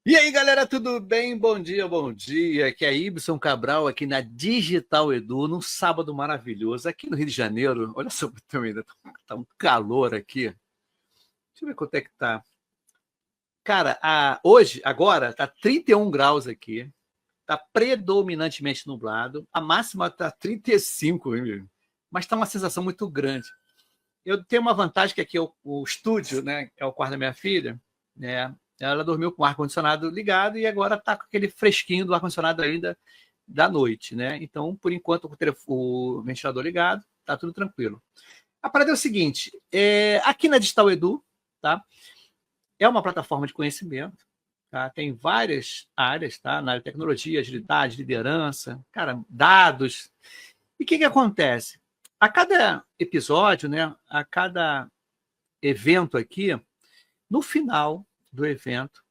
E aí, galera, tudo bem? Bom dia, bom dia. Aqui é Ibson Cabral, aqui na Digital Edu, num sábado maravilhoso, aqui no Rio de Janeiro. Olha só, ainda tá um calor aqui. Deixa eu ver quanto é que tá. Cara, hoje, agora, tá 31 graus aqui. Tá predominantemente nublado. A máxima tá 35, hein, mas tá uma sensação muito grande. Eu tenho uma vantagem que aqui é o estúdio, né? É o quarto da minha filha, né? Ela dormiu com o ar-condicionado ligado e agora está com aquele fresquinho do ar-condicionado ainda da noite, né? Então, por enquanto, o ventilador ligado, está tudo tranquilo. A parada é o seguinte: aqui na Digital Edu, tá? É uma plataforma de conhecimento, tá? Tem várias áreas, tá? Na área de tecnologia, agilidade, liderança, cara, dados. E o que acontece? A cada episódio, né? A cada evento aqui, no final do evento,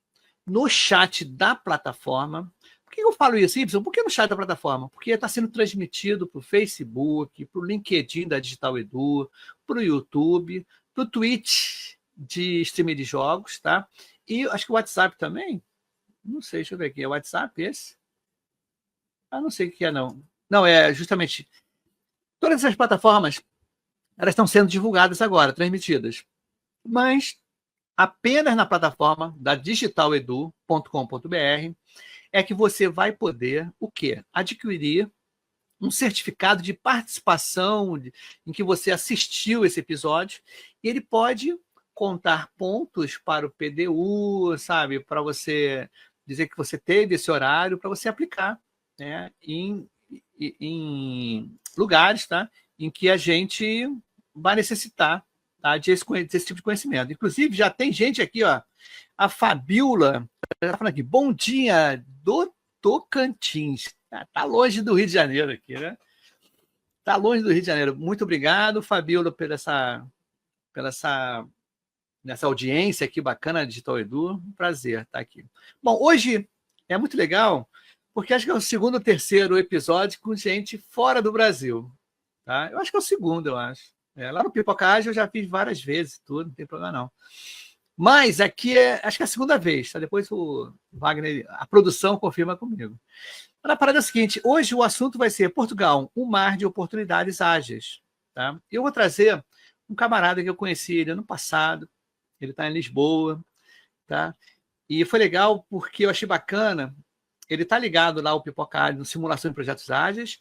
no chat da plataforma. Por que eu falo isso, Y? Por que no chat da plataforma? Porque está sendo transmitido para o Facebook, para o LinkedIn da Digital Edu, para o YouTube, para o Twitch de streaming de jogos, tá? E acho que o WhatsApp também. Não sei, deixa eu ver aqui. É o WhatsApp esse? Não sei o que é, não. Não, é justamente... Todas essas plataformas, elas estão sendo divulgadas agora, transmitidas. Mas apenas na plataforma da digitaledu.com.br é que você vai poder o quê? Adquirir um certificado de participação em que você assistiu esse episódio e ele pode contar pontos para o PDU, sabe? Para você dizer que você teve esse horário, para você aplicar, né? Em lugares, tá? Em que a gente vai necessitar, tá? Desse tipo de conhecimento. Inclusive, já tem gente aqui, ó, a Fabiola está falando aqui, bom dia do Tocantins. Tá longe do Rio de Janeiro aqui, né? Tá longe do Rio de Janeiro. Muito obrigado, Fabiola, nessa audiência aqui bacana, Digital Edu. Um prazer estar aqui. Bom, hoje é muito legal, porque acho que é o segundo ou terceiro episódio com gente fora do Brasil. Tá? Eu acho que é o segundo, eu acho. Lá no Pipocagem eu já fiz várias vezes, tudo, não tem problema não. Mas aqui acho que é a segunda vez, tá? Depois o Wagner, a produção confirma comigo. A parada é a seguinte: hoje o assunto vai ser Portugal, um mar de oportunidades ágeis. Tá? Eu vou trazer um camarada que eu conheci ele ano passado, ele está em Lisboa, tá? E foi legal porque eu achei bacana, ele está ligado lá ao Pipocagem, no Simulação de Projetos Ágeis,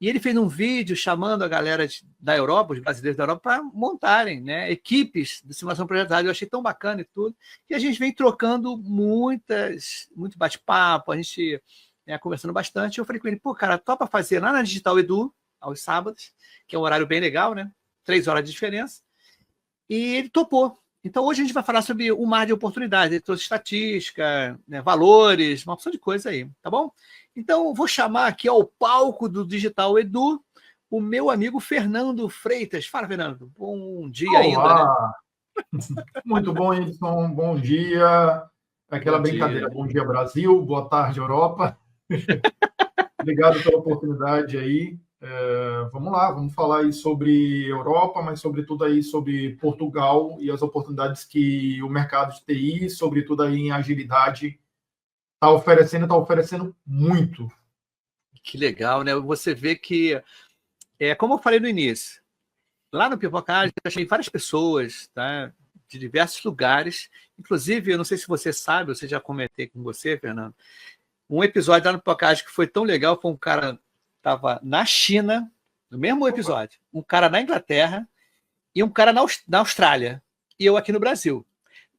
e ele fez um vídeo chamando a galera da Europa, os brasileiros da Europa, para montarem, né, equipes de simulação projetada. Eu achei tão bacana e tudo. E a gente vem trocando muito bate-papo, a gente conversando bastante. Eu falei com ele, pô, cara, topa fazer lá na Digital Edu, aos sábados, que é um horário bem legal, né? 3 horas de diferença. E ele topou. Então, hoje a gente vai falar sobre o mar de oportunidades. Ele trouxe estatística, né, valores, uma opção de coisa aí, tá bom? Então, vou chamar aqui ao palco do Digital Edu o meu amigo Fernando Freitas. Fala, Fernando. Bom dia. Olá. Ainda, né? Muito bom, Edson. Bom dia. Aquela bom brincadeira. dia. Bom dia, Brasil. Boa tarde, Europa. Obrigado pela oportunidade aí. Vamos lá, vamos falar aí sobre Europa, mas sobretudo aí sobre Portugal e as oportunidades que o mercado de TI, sobretudo aí em agilidade, está oferecendo muito. Que legal, né? Você vê que, como eu falei no início, lá no Pipocagem eu achei várias pessoas, tá, de diversos lugares. Inclusive, eu não sei se você sabe, eu já comentei com você, Fernando, um episódio lá no Pipocagem que foi tão legal, foi um cara estava na China, no mesmo episódio, um cara na Inglaterra e um cara na Austrália, e eu aqui no Brasil.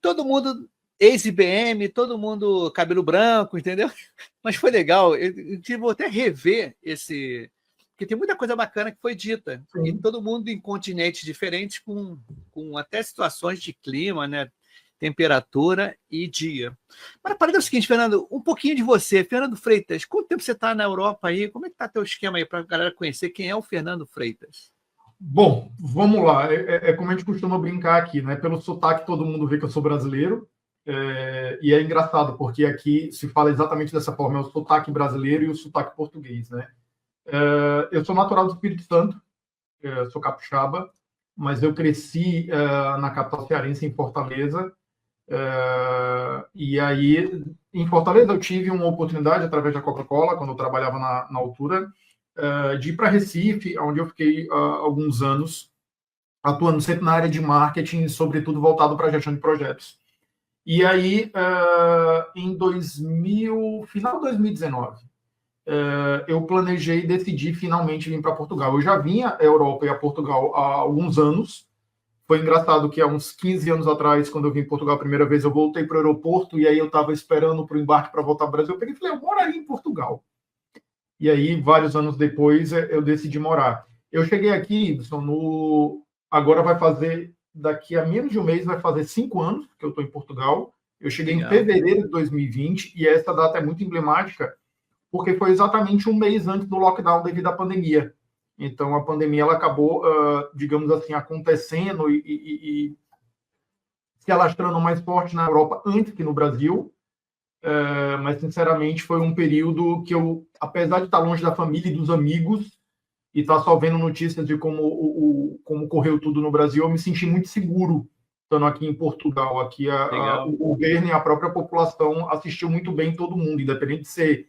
Todo mundo ex-IBM, todo mundo cabelo branco, entendeu? Mas foi legal, eu vou até rever esse... Porque tem muita coisa bacana que foi dita, Sim. e todo mundo em continentes diferentes, com até situações de clima, né? Temperatura e dia. Mas a parada é o seguinte, Fernando, um pouquinho de você. Fernando Freitas, quanto tempo você está na Europa aí? Como é que está teu esquema aí para a galera conhecer quem é o Fernando Freitas? Bom, vamos lá. Como a gente costuma brincar aqui, né? Pelo sotaque todo mundo vê que eu sou brasileiro. E é engraçado, porque aqui se fala exatamente dessa forma, é o sotaque brasileiro e o sotaque português, né? Eu sou natural do Espírito Santo, sou capixaba, mas eu cresci na capital cearense, em Fortaleza. E aí, em Fortaleza, eu tive uma oportunidade, através da Coca-Cola, quando eu trabalhava na altura, de ir para Recife, onde eu fiquei alguns anos, atuando sempre na área de marketing, sobretudo voltado para a gestão de projetos. E aí, em final de 2019, eu planejei decidir finalmente vir para Portugal. Eu já vinha à Europa e a Portugal há alguns anos. Foi engraçado que há uns 15 anos atrás, quando eu vim em Portugal a primeira vez, eu voltei para o aeroporto e aí eu estava esperando para o embarque para voltar ao Brasil. Eu peguei e falei, eu moraria em Portugal. E aí, vários anos depois, eu decidi morar. Eu cheguei aqui, agora vai fazer, daqui a menos de um mês, vai fazer 5 anos que eu estou em Portugal. Eu cheguei em fevereiro de 2020 e essa data é muito emblemática, porque foi exatamente um mês antes do lockdown devido à pandemia. Então, a pandemia ela acabou, digamos assim, acontecendo e se alastrando mais forte na Europa antes que no Brasil. Mas, sinceramente, foi um período que eu, apesar de estar longe da família e dos amigos, e estar só vendo notícias de como correu tudo no Brasil, eu me senti muito seguro estando aqui em Portugal. Aqui o governo e a própria população assistiu muito bem todo mundo, independente de ser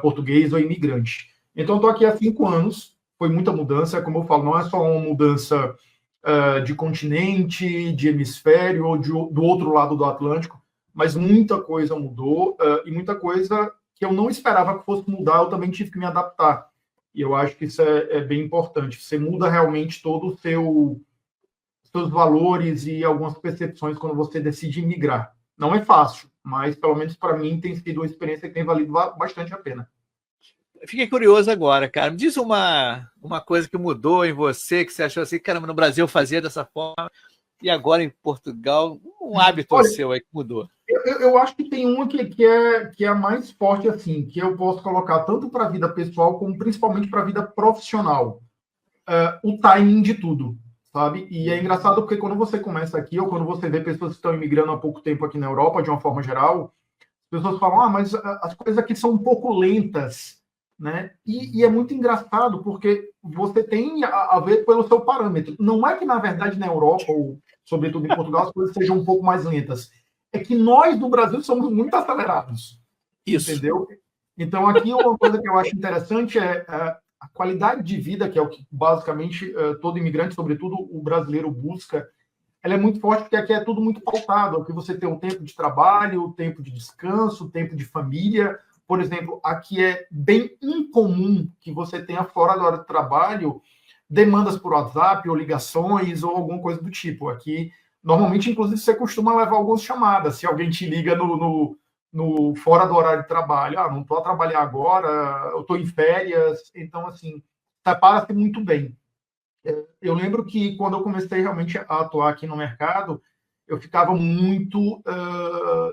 português ou imigrante. Então, estou aqui há 5 anos, foi muita mudança, como eu falo, não é só uma mudança de continente, de hemisfério ou do outro lado do Atlântico, mas muita coisa mudou e muita coisa que eu não esperava que fosse mudar, eu também tive que me adaptar. E eu acho que isso é bem importante. Você muda realmente todo os seus valores e algumas percepções quando você decide migrar. Não é fácil, mas pelo menos para mim tem sido uma experiência que tem valido bastante a pena. Fiquei curioso agora, cara. Me diz uma coisa que mudou em você, que você achou assim, caramba, no Brasil eu fazia dessa forma, e agora em Portugal, um hábito seu aí que mudou. Eu acho que tem uma que é a mais forte, assim, que eu posso colocar tanto para a vida pessoal, como principalmente para a vida profissional. O timing de tudo, sabe? E é engraçado porque quando você começa aqui, ou quando você vê pessoas que estão imigrando há pouco tempo aqui na Europa, de uma forma geral, as pessoas falam, mas as coisas aqui são um pouco lentas, né? E é muito engraçado, porque você tem a ver pelo seu parâmetro. Não é que, na verdade, na Europa, ou sobretudo em Portugal, as coisas sejam um pouco mais lentas. É que nós, do Brasil, somos muito acelerados. Isso. Entendeu? Então, aqui uma coisa que eu acho interessante é a qualidade de vida, que é o que basicamente todo imigrante, sobretudo o brasileiro, busca. Ela é muito forte porque aqui é tudo muito pautado. Aqui você tem um tempo de trabalho, um tempo de descanso, um tempo de família. Por exemplo, aqui é bem incomum que você tenha fora da hora de trabalho demandas por WhatsApp ou ligações ou alguma coisa do tipo. Aqui, normalmente, inclusive, você costuma levar algumas chamadas. Se alguém te liga no fora do horário de trabalho, não estou a trabalhar agora, eu estou em férias. Então, assim, separa-se muito bem. Eu lembro que quando eu comecei realmente a atuar aqui no mercado, eu ficava muito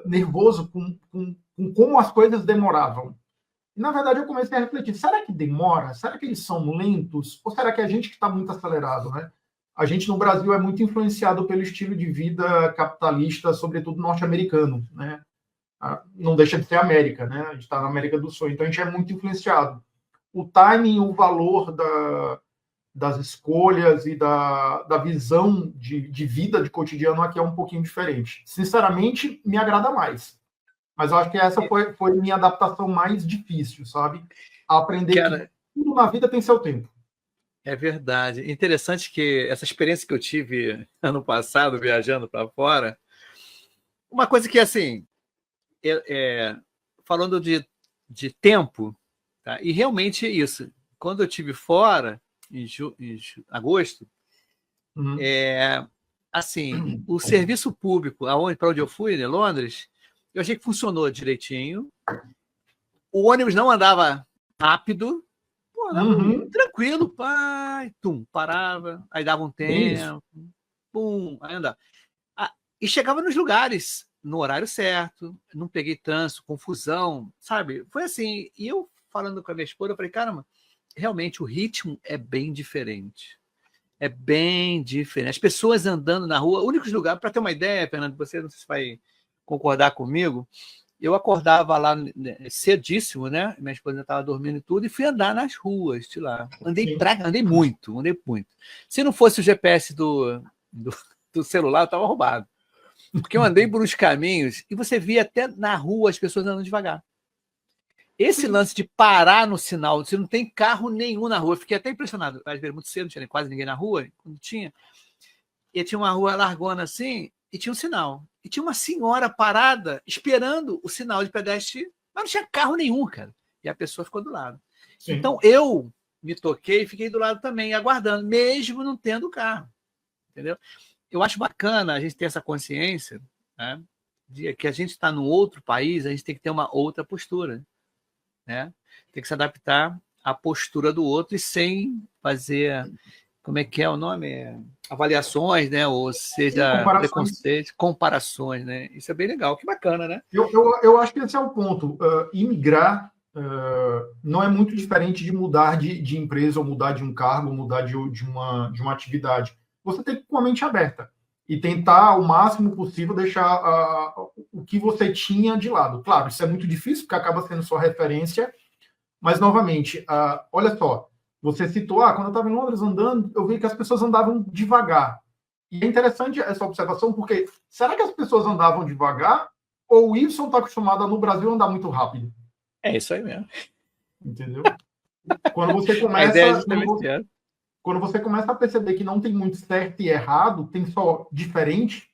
nervoso com como as coisas demoravam. E, na verdade, eu comecei a refletir, será que demora? Será que eles são lentos? Ou será que é a gente que está muito acelerado, né? A gente no Brasil é muito influenciado pelo estilo de vida capitalista, sobretudo norte-americano, né? Não deixa de ser América, né? A gente está na América do Sul, então a gente é muito influenciado. O timing, o valor das escolhas e da visão de vida, de cotidiano aqui é um pouquinho diferente. Sinceramente, me agrada mais. Mas eu acho que essa foi minha adaptação mais difícil, sabe? A aprender que tudo na vida tem seu tempo. É verdade. Interessante que essa experiência que eu tive ano passado, viajando para fora, uma coisa que, assim, falando de tempo, tá? E realmente é isso. Quando eu estive fora, em agosto, assim, o serviço público, para onde eu fui, em Londres, eu achei que funcionou direitinho. O ônibus não andava rápido, andava tranquilo, parava, aí dava um tempo, aí andava. E chegava nos lugares, no horário certo, não peguei trânsito, confusão, sabe? Foi assim. E eu, falando com a minha esposa, eu falei, caramba, realmente o ritmo é bem diferente. É bem diferente. As pessoas andando na rua, únicos lugares, para ter uma ideia, Fernando, você não sei se vai concordar comigo, eu acordava lá cedíssimo, né? Minha esposa estava dormindo e tudo, e fui andar nas ruas de lá. Andei muito. Se não fosse o GPS do celular, eu estava roubado. Porque eu andei por uns caminhos e você via até na rua as pessoas andando devagar. Esse lance de parar no sinal, se não tem carro nenhum na rua, eu fiquei até impressionado. Às vezes, muito cedo, não tinha quase ninguém na rua, quando tinha. E tinha uma rua largona assim, e tinha um sinal. E tinha uma senhora parada, esperando o sinal de pedestre, mas não tinha carro nenhum, cara. E a pessoa ficou do lado. Sim. Então, eu me toquei e fiquei do lado também, aguardando, mesmo não tendo carro. Entendeu? Eu acho bacana a gente ter essa consciência, né, de que a gente está num outro país, a gente tem que ter uma outra postura. Né? Tem que se adaptar à postura do outro e sem fazer, como é que é o nome? Avaliações, né? Ou seja, preconceitos, comparações, né? Isso é bem legal, que bacana, né? Eu acho que esse é o ponto. Imigrar não é muito diferente de mudar de empresa, ou mudar de um cargo, mudar de uma atividade. Você tem que ir com a mente aberta e tentar, ao máximo possível, deixar o que você tinha de lado. Claro, isso é muito difícil, porque acaba sendo sua referência, mas, novamente, olha só, você citou, quando eu estava em Londres andando, eu vi que as pessoas andavam devagar. E é interessante essa observação, porque será que as pessoas andavam devagar ou o Wilson está acostumado a, no Brasil, andar muito rápido? É isso aí mesmo. Entendeu? Quando você começa... Quando você começa a perceber que não tem muito certo e errado, tem só diferente,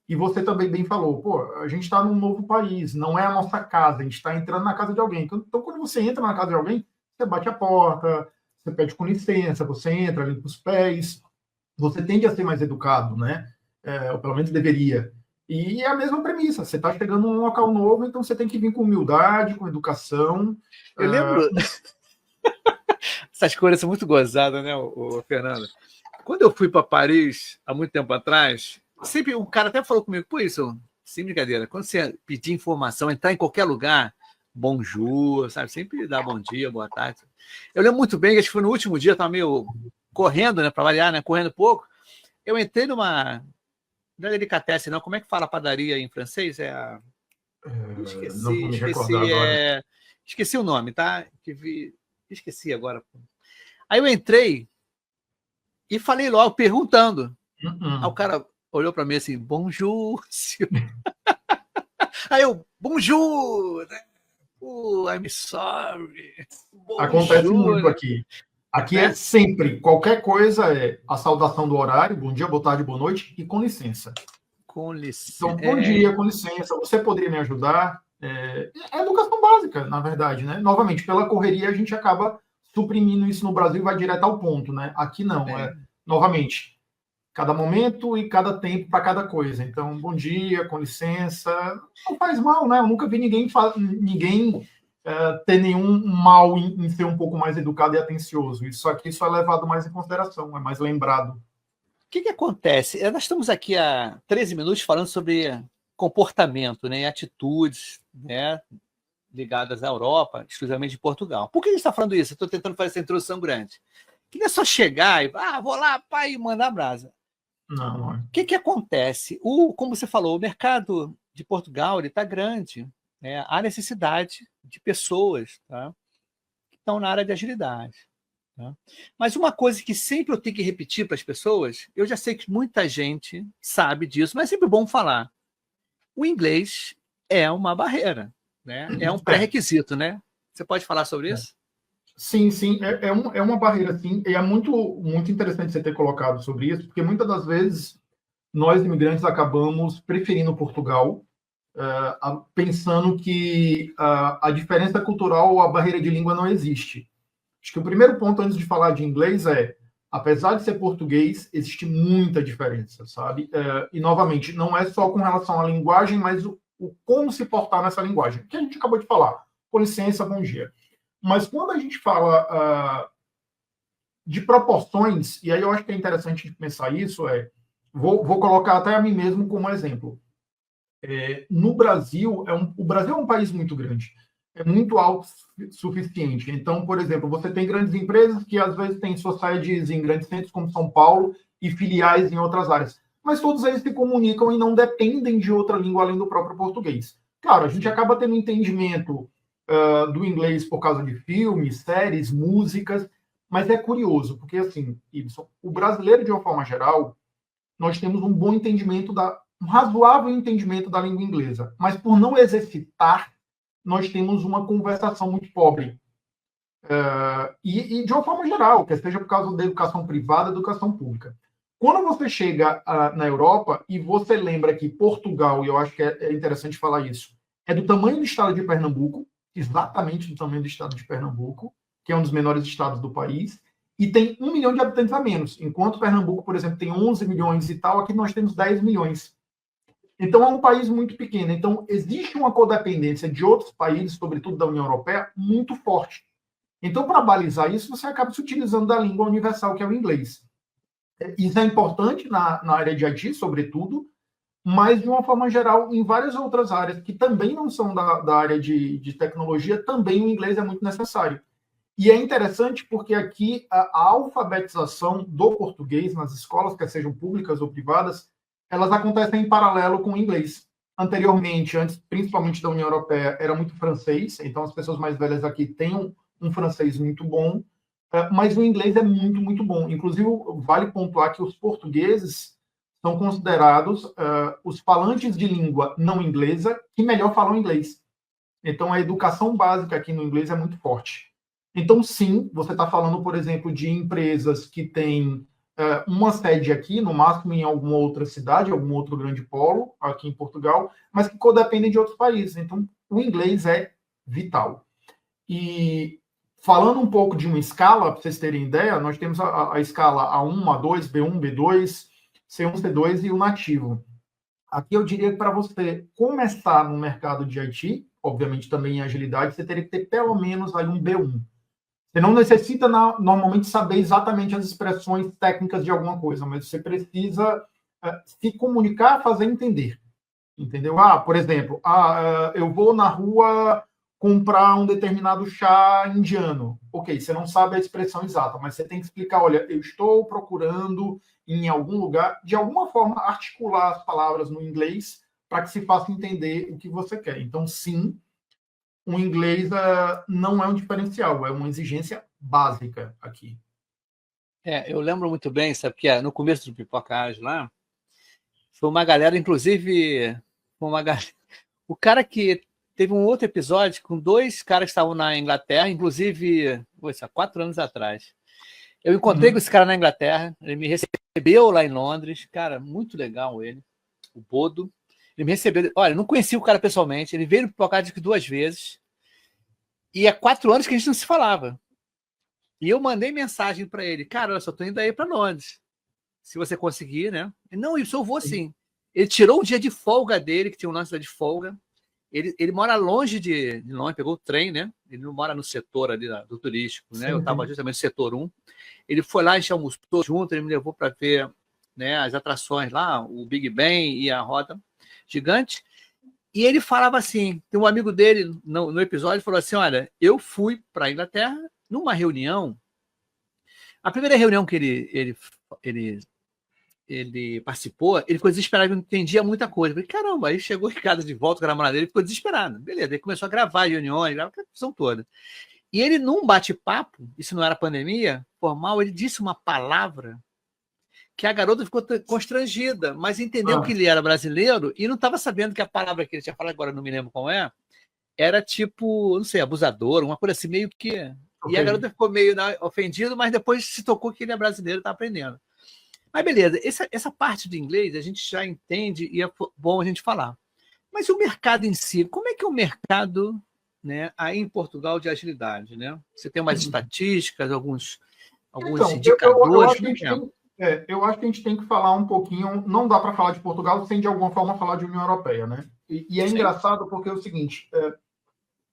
e você também bem falou, pô, a gente está num novo país, não é a nossa casa, a gente está entrando na casa de alguém. Então, quando você entra na casa de alguém, você bate a porta, você pede com licença, você entra, limpa os pés, você tende a ser mais educado, né? Ou pelo menos deveria. E é a mesma premissa, você está chegando num local novo, então você tem que vir com humildade, com educação. Eu lembro... Essas coisas são muito gozadas, né, Fernando? Quando eu fui para Paris, há muito tempo atrás, sempre um cara até falou comigo, pô, isso, sem brincadeira, quando você pedir informação, entrar em qualquer lugar, bonjour, sabe? Sempre dá bom dia, boa tarde. Eu lembro muito bem que acho que foi no último dia, eu estava meio correndo, né, para variar, né, correndo pouco. Eu entrei numa... Não é delicatessen, não. Como é que fala padaria em francês? Esqueci o nome, tá? Esqueci agora. Aí eu entrei e falei logo, perguntando. Aí o cara olhou para mim assim, bonjour. Aí eu, bonjour. I'm sorry. Bonjour. Acontece muito aqui. Aqui é sempre, qualquer coisa é a saudação do horário, bom dia, boa tarde, boa noite, e com licença. Com licença. Então, bom dia, com licença, você poderia me ajudar? É educação básica, na verdade, né? Novamente, pela correria, a gente acaba suprimindo isso no Brasil e vai direto ao ponto, né? Aqui não, novamente, cada momento e cada tempo para cada coisa. Então, bom dia, com licença, não faz mal, né? Eu nunca vi ninguém ter nenhum mal em ser um pouco mais educado e atencioso. Isso é levado mais em consideração, é mais lembrado. O que acontece? Nós estamos aqui há 13 minutos falando sobre comportamento, né, atitudes, né, ligadas à Europa, exclusivamente de Portugal. Por que a gente está falando isso? Eu estou tentando fazer essa introdução grande. Que não é só chegar e vou lá, pai, e mandar brasa. Não. O que acontece? Como você falou, o mercado de Portugal está grande. Né? Há necessidade de pessoas, tá, que estão na área de agilidade. Tá? Mas uma coisa que sempre eu tenho que repetir para as pessoas, eu já sei que muita gente sabe disso, mas é sempre bom falar. O inglês é uma barreira, né? É um pré-requisito, né? Você pode falar sobre isso? Sim. É uma barreira, sim. E é muito, muito interessante você ter colocado sobre isso, porque muitas das vezes nós, imigrantes, acabamos preferindo Portugal, pensando que a diferença cultural ou a barreira de língua não existe. Acho que o primeiro ponto, antes de falar de inglês, apesar de ser português, existe muita diferença, sabe? E, novamente, não é só com relação à linguagem, mas o como se portar nessa linguagem, que a gente acabou de falar. Com licença, bom dia. Mas quando a gente fala de proporções, e aí eu acho que é interessante pensar isso, vou colocar até a mim mesmo como exemplo. No Brasil, o Brasil é um país muito grande, é muito autossuficiente. Então, por exemplo, você tem grandes empresas que às vezes têm suas sedes em grandes centros como São Paulo e filiais em outras áreas, mas todos eles se comunicam e não dependem de outra língua além do próprio português. Claro, a gente acaba tendo entendimento do inglês por causa de filmes, séries, músicas, mas é curioso, porque, assim, Ibson, o brasileiro, de uma forma geral, nós temos um bom entendimento, um razoável entendimento da língua inglesa, mas por não exercitar, nós temos uma conversação muito pobre. E de uma forma geral, que seja por causa da educação privada, educação pública. Quando você chega na Europa e você lembra que Portugal, e eu acho que é interessante falar isso, é do tamanho do estado de Pernambuco, exatamente do tamanho do estado de Pernambuco, que é um dos menores estados do país, e tem 1 milhão de habitantes a menos. Enquanto Pernambuco, por exemplo, tem 11 milhões e tal, aqui nós temos 10 milhões. Então, é um país muito pequeno. Então, existe uma codependência de outros países, sobretudo da União Europeia, muito forte. Então, para balizar isso, você acaba se utilizando da língua universal, que é o inglês. Isso é importante na área de IT, sobretudo, mas, de uma forma geral, em várias outras áreas que também não são da área de tecnologia, também o inglês é muito necessário. E é interessante porque aqui a alfabetização do português nas escolas, quer sejam públicas ou privadas, elas acontecem em paralelo com o inglês. Anteriormente, antes principalmente da União Europeia, era muito francês, então as pessoas mais velhas aqui têm um francês muito bom, mas o inglês é muito, muito bom. Inclusive, vale pontuar que os portugueses são considerados os falantes de língua não inglesa que melhor falam inglês. Então, a educação básica aqui no inglês é muito forte. Então, sim, você está falando, por exemplo, de empresas que têm uma sede aqui, no máximo em alguma outra cidade, algum outro grande polo, aqui em Portugal, mas que codependem de outros países. Então, o inglês é vital. E falando um pouco de uma escala, para vocês terem ideia, nós temos a escala A1, A2, B1, B2, C1, C2 e o nativo. Aqui eu diria que para você começar no mercado de IT, obviamente também em agilidade, você teria que ter pelo menos aí um B1. Você não necessita normalmente saber exatamente as expressões técnicas de alguma coisa, mas você precisa se comunicar, fazer entender. Entendeu? Por exemplo, eu vou na rua comprar um determinado chá indiano. Ok, você não sabe a expressão exata, mas você tem que explicar, olha, eu estou procurando em algum lugar, de alguma forma, articular as palavras no inglês para que se faça entender o que você quer. Então, sim, o inglês não é um diferencial, é uma exigência básica aqui. Eu lembro muito bem, sabe, que no começo do Pipocage lá, foi uma galera, inclusive, o cara que teve um outro episódio com 2 caras que estavam na Inglaterra, inclusive, há 4 anos atrás. Eu encontrei com esse cara na Inglaterra, ele me recebeu lá em Londres, cara, muito legal ele, o Bodo. Ele me recebeu, olha, não conhecia o cara pessoalmente, ele veio no Pipocage 2 vezes, e há 4 anos que a gente não se falava. E eu mandei mensagem para ele, cara, olha só, tô indo aí para Londres, se você conseguir, né? Não, isso eu vou sim. Ele tirou um dia de folga dele, que tinha um lance de folga. Ele mora longe de Londres, pegou o trem, né? Ele não mora no setor ali do turístico, né? Sim, eu estava justamente no setor 1. Ele foi lá, a gente almoçou junto, ele me levou para ver, né, as atrações lá, o Big Ben e a roda gigante. E ele falava assim, tem um amigo dele no episódio, falou assim, olha, eu fui para a Inglaterra numa reunião, a primeira reunião que ele participou, ele ficou desesperado, não entendia muita coisa. Eu falei, caramba, aí chegou o Ricardo de volta com a namorada dele, ficou desesperado. Beleza, ele começou a gravar reuniões, a questão toda. E ele, num bate-papo, isso não era pandemia, formal, ele disse uma palavra que a garota ficou constrangida, mas entendeu que ele era brasileiro e não estava sabendo que a palavra que ele tinha falado, agora não me lembro qual era tipo, não sei, abusador, uma coisa assim, meio que... Okay. E a garota ficou meio ofendida, mas depois se tocou que ele é brasileiro e está aprendendo. Mas beleza, essa parte do inglês a gente já entende e é bom a gente falar. Mas o mercado em si, como é que é o mercado, né, aí em Portugal de agilidade? Né? Você tem umas estatísticas, alguns indicadores? Eu acho que a gente tem que falar um pouquinho, não dá para falar de Portugal sem de alguma forma falar de União Europeia, né? E é Sim. engraçado porque é o seguinte,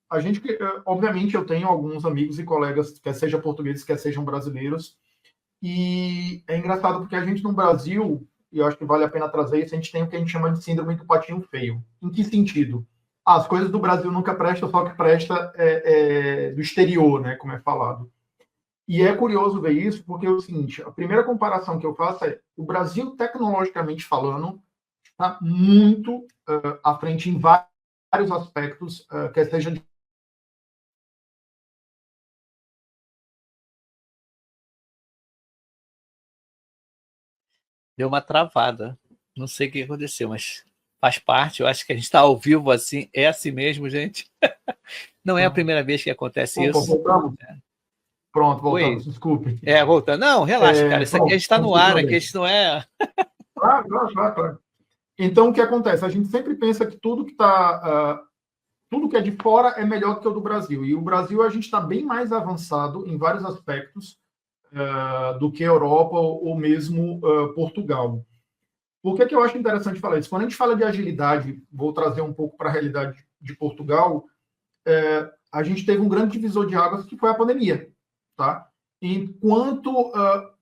a gente, obviamente eu tenho alguns amigos e colegas, quer sejam portugueses, quer sejam brasileiros, e é engraçado porque a gente no Brasil, e eu acho que vale a pena trazer isso, a gente tem o que a gente chama de síndrome do patinho feio. Em que sentido? As coisas do Brasil nunca prestam, só que presta do exterior, né, como é falado. E é curioso ver isso, porque é o seguinte, a primeira comparação que eu faço é o Brasil, tecnologicamente falando, está muito à frente em vários vários aspectos, quer seja de... Deu uma travada. Não sei o que aconteceu, mas faz parte. Eu acho que a gente está ao vivo assim. É assim mesmo, gente. Não é a primeira vez que acontece Opa, isso. voltamos? Pronto, voltamos, Oi. desculpe. Voltando. Não, relaxa, cara. Isso aqui a Pronto, gente está vamos no ar, aqui a continuar. gente não é. Claro, claro, claro, claro. Então, o que acontece? A gente sempre pensa que tudo que é de fora é melhor que o do Brasil. E o Brasil, a gente está bem mais avançado em vários aspectos do que a Europa ou mesmo Portugal. Por que eu acho interessante falar isso? Quando a gente fala de agilidade, vou trazer um pouco para a realidade de Portugal, a gente teve um grande divisor de águas que foi a pandemia. Tá? Enquanto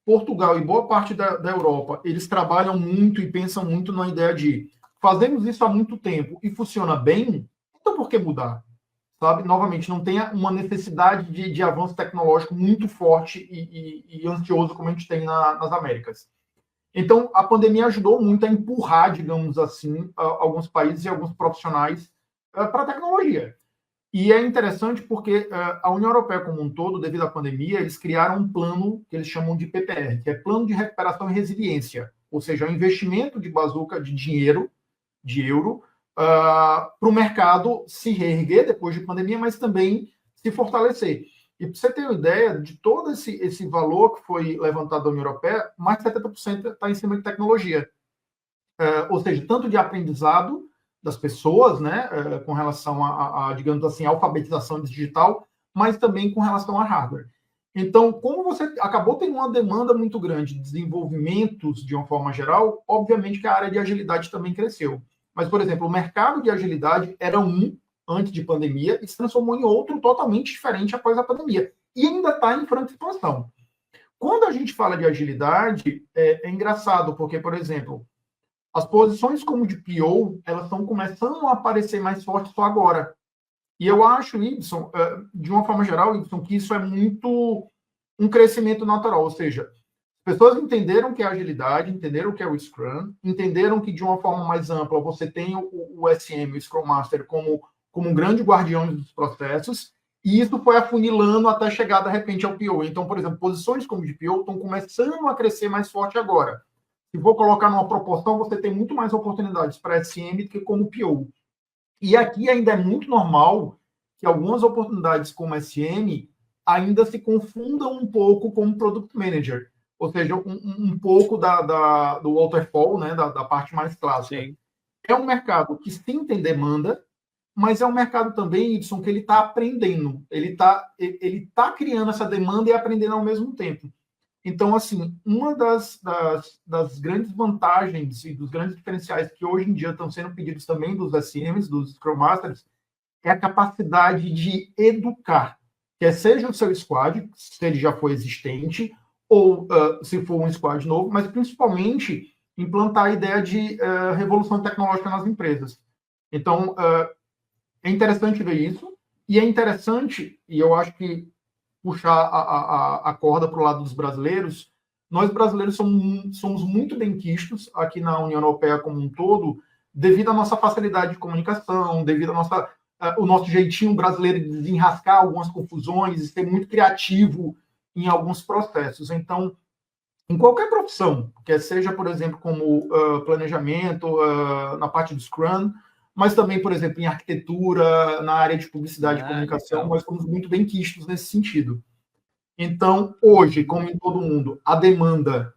Portugal e boa parte da Europa, eles trabalham muito e pensam muito na ideia de fazemos isso há muito tempo e funciona bem, então por que mudar? Sabe? Novamente, não tem uma necessidade de avanço tecnológico muito forte e ansioso como a gente tem nas Américas. Então, a pandemia ajudou muito a empurrar, digamos assim, alguns países e alguns profissionais para a tecnologia. E é interessante porque a União Europeia como um todo, devido à pandemia, eles criaram um plano que eles chamam de PPR, que é Plano de Recuperação e Resiliência, ou seja, um investimento de bazuca de dinheiro, de euro, para o mercado se reerguer depois de pandemia, mas também se fortalecer. E para você ter uma ideia de todo esse valor que foi levantado da União Europeia, mais de 70% está em cima de tecnologia. Ou seja, tanto de aprendizado das pessoas, né, com relação digamos assim, alfabetização digital, mas também com relação a hardware. Então, como você acabou tendo uma demanda muito grande de desenvolvimentos de uma forma geral, obviamente que a área de agilidade também cresceu. Mas, por exemplo, o mercado de agilidade era antes de pandemia e se transformou em outro totalmente diferente após a pandemia. E ainda está em franca expansão. Quando a gente fala de agilidade, é engraçado, porque, por exemplo, as posições como de PO, elas estão começando a aparecer mais fortes só agora. E eu acho, Ibson, de uma forma geral, Ibson, que isso é muito um crescimento natural. Ou seja, as pessoas entenderam o que é agilidade, entenderam o que é o Scrum, entenderam que de uma forma mais ampla você tem o SM, o Scrum Master, como um grande guardião dos processos, e isso foi afunilando até chegar, de repente, ao PO. Então, por exemplo, posições como de PO estão começando a crescer mais forte agora. Se for colocar numa proporção, você tem muito mais oportunidades para SM do que como PO. E aqui ainda é muito normal que algumas oportunidades como SM ainda se confundam um pouco com Product Manager, ou seja, um pouco do waterfall, né, da parte mais clássica. Sim. É um mercado que sim tem demanda, mas é um mercado também, Edson, que ele está aprendendo, ele tá criando essa demanda e aprendendo ao mesmo tempo. Então, assim, uma das grandes vantagens e dos grandes diferenciais que hoje em dia estão sendo pedidos também dos SMs, dos Scrum Masters, é a capacidade de educar, quer seja o seu squad, se ele já foi existente, ou se for um squad novo, mas principalmente implantar a ideia de revolução tecnológica nas empresas. Então, é interessante ver isso, e é interessante, e eu acho que puxar a corda para o lado dos brasileiros, nós brasileiros somos muito benquistos aqui na União Europeia como um todo, devido à nossa facilidade de comunicação, devido ao nosso jeitinho brasileiro de desenrascar algumas confusões, de ser muito criativo em alguns processos. Então, em qualquer profissão, quer seja, por exemplo, como planejamento, na parte do Scrum, mas também, por exemplo, em arquitetura, na área de publicidade e comunicação, legal. Nós somos muito benquistos nesse sentido. Então, hoje, como em todo mundo, a demanda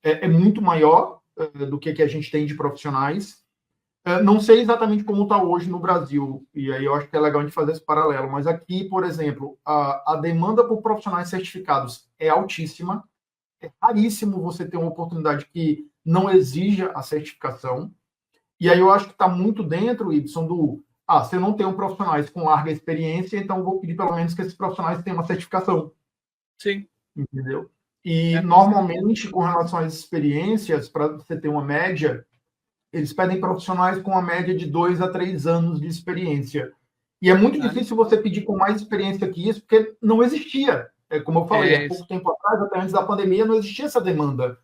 é muito maior do que a gente tem de profissionais. Não sei exatamente como está hoje no Brasil, e aí eu acho que é legal a gente fazer esse paralelo, mas aqui, por exemplo, a demanda por profissionais certificados é altíssima. É raríssimo você ter uma oportunidade que não exija a certificação. E aí eu acho que está muito dentro, Ibson, se eu não tenho profissionais com larga experiência, então eu vou pedir pelo menos que esses profissionais tenham uma certificação. Sim. Entendeu? E normalmente, com relação às experiências, para você ter uma média, eles pedem profissionais com uma média de 2 a 3 anos de experiência. E é muito difícil você pedir com mais experiência que isso, porque não existia. Como eu falei, há pouco tempo atrás, até antes da pandemia, não existia essa demanda.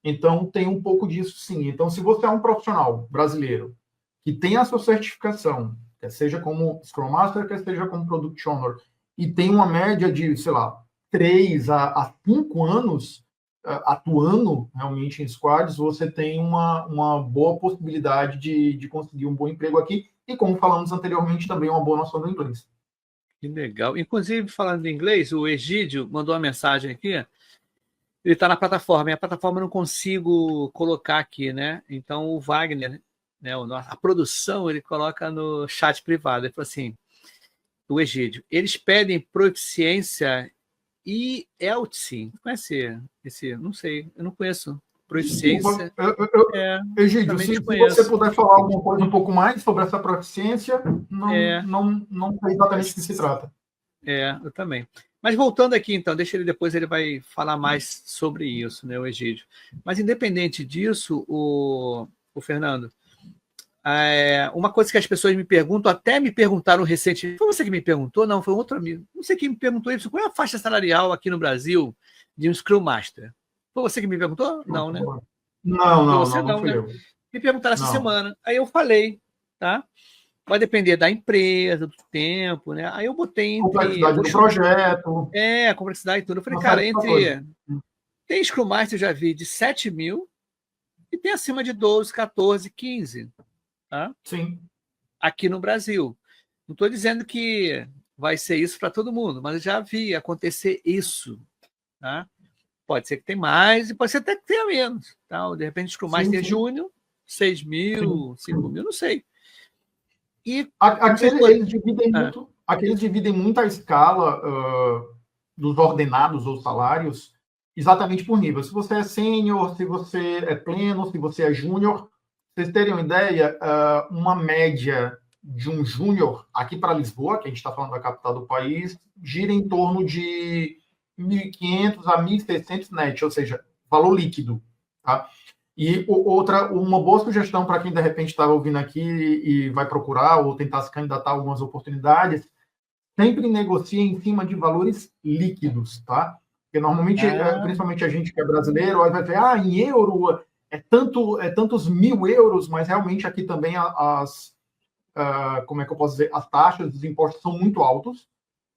Então, tem um pouco disso, sim. Então, se você é um profissional brasileiro que tem a sua certificação, quer seja como Scrum Master, quer seja como Product Owner, e tem uma média de, sei lá, 3 a 5 anos atuando realmente em squads, você tem uma boa possibilidade de conseguir um bom emprego aqui, e como falamos anteriormente, também uma boa noção do inglês. Que legal. Inclusive, falando em inglês, o Egídio mandou uma mensagem aqui. Ele está na plataforma, e a plataforma eu não consigo colocar aqui, né? Então o Wagner, né, a produção, ele coloca no chat privado. Ele falou assim: o Egídio, eles pedem proficiência e ELTSI. Conhece esse? Não sei, eu não conheço. Proficiência. Egídio, também se você desconheço. puder falar alguma coisa um pouco mais sobre essa proficiência, não sei exatamente do que se trata. Eu também. Mas voltando aqui, então, depois ele vai falar mais sobre isso, né, o Egídio. Mas independente disso, o Fernando, uma coisa que as pessoas me perguntam, até me perguntaram recentemente, foi você que me perguntou? Não, foi um outro amigo. Não sei quem me perguntou isso. Qual é a faixa salarial aqui no Brasil de um Scrum Master? Foi você que me perguntou? Não, né? Não fui né? eu. Me perguntaram essa semana. Aí eu falei, tá? Vai depender da empresa, do tempo, né? Aí eu botei complexidade do projeto. A complexidade e tudo. Eu falei, cara, tem Scrum Master, eu já vi, de 7 mil e tem acima de 12, 14, 15. Tá? Sim. Aqui no Brasil. Não estou dizendo que vai ser isso para todo mundo, mas eu já vi acontecer isso. Tá? Pode ser que tenha mais e pode ser até que tenha menos. Tá? De repente, Scrum Master Júnior, 6 mil, 5 mil, não sei. E aqueles dividem muito a escala dos ordenados ou salários exatamente por nível. Se você é sênior, se você é pleno, se você é júnior. Vocês terem uma ideia, uma média de um júnior aqui para Lisboa, que a gente está falando da capital do país, gira em torno de 1.500 a 1.600 net, ou seja, valor líquido. Tá? E uma boa sugestão para quem de repente estava ouvindo aqui e vai procurar ou tentar se candidatar a algumas oportunidades, sempre negocie em cima de valores líquidos, tá? Porque normalmente, principalmente a gente que é brasileiro, vai ver, em euro é tantos 1.000 euros, mas realmente aqui também como é que eu posso dizer, as taxas dos impostos são muito altos,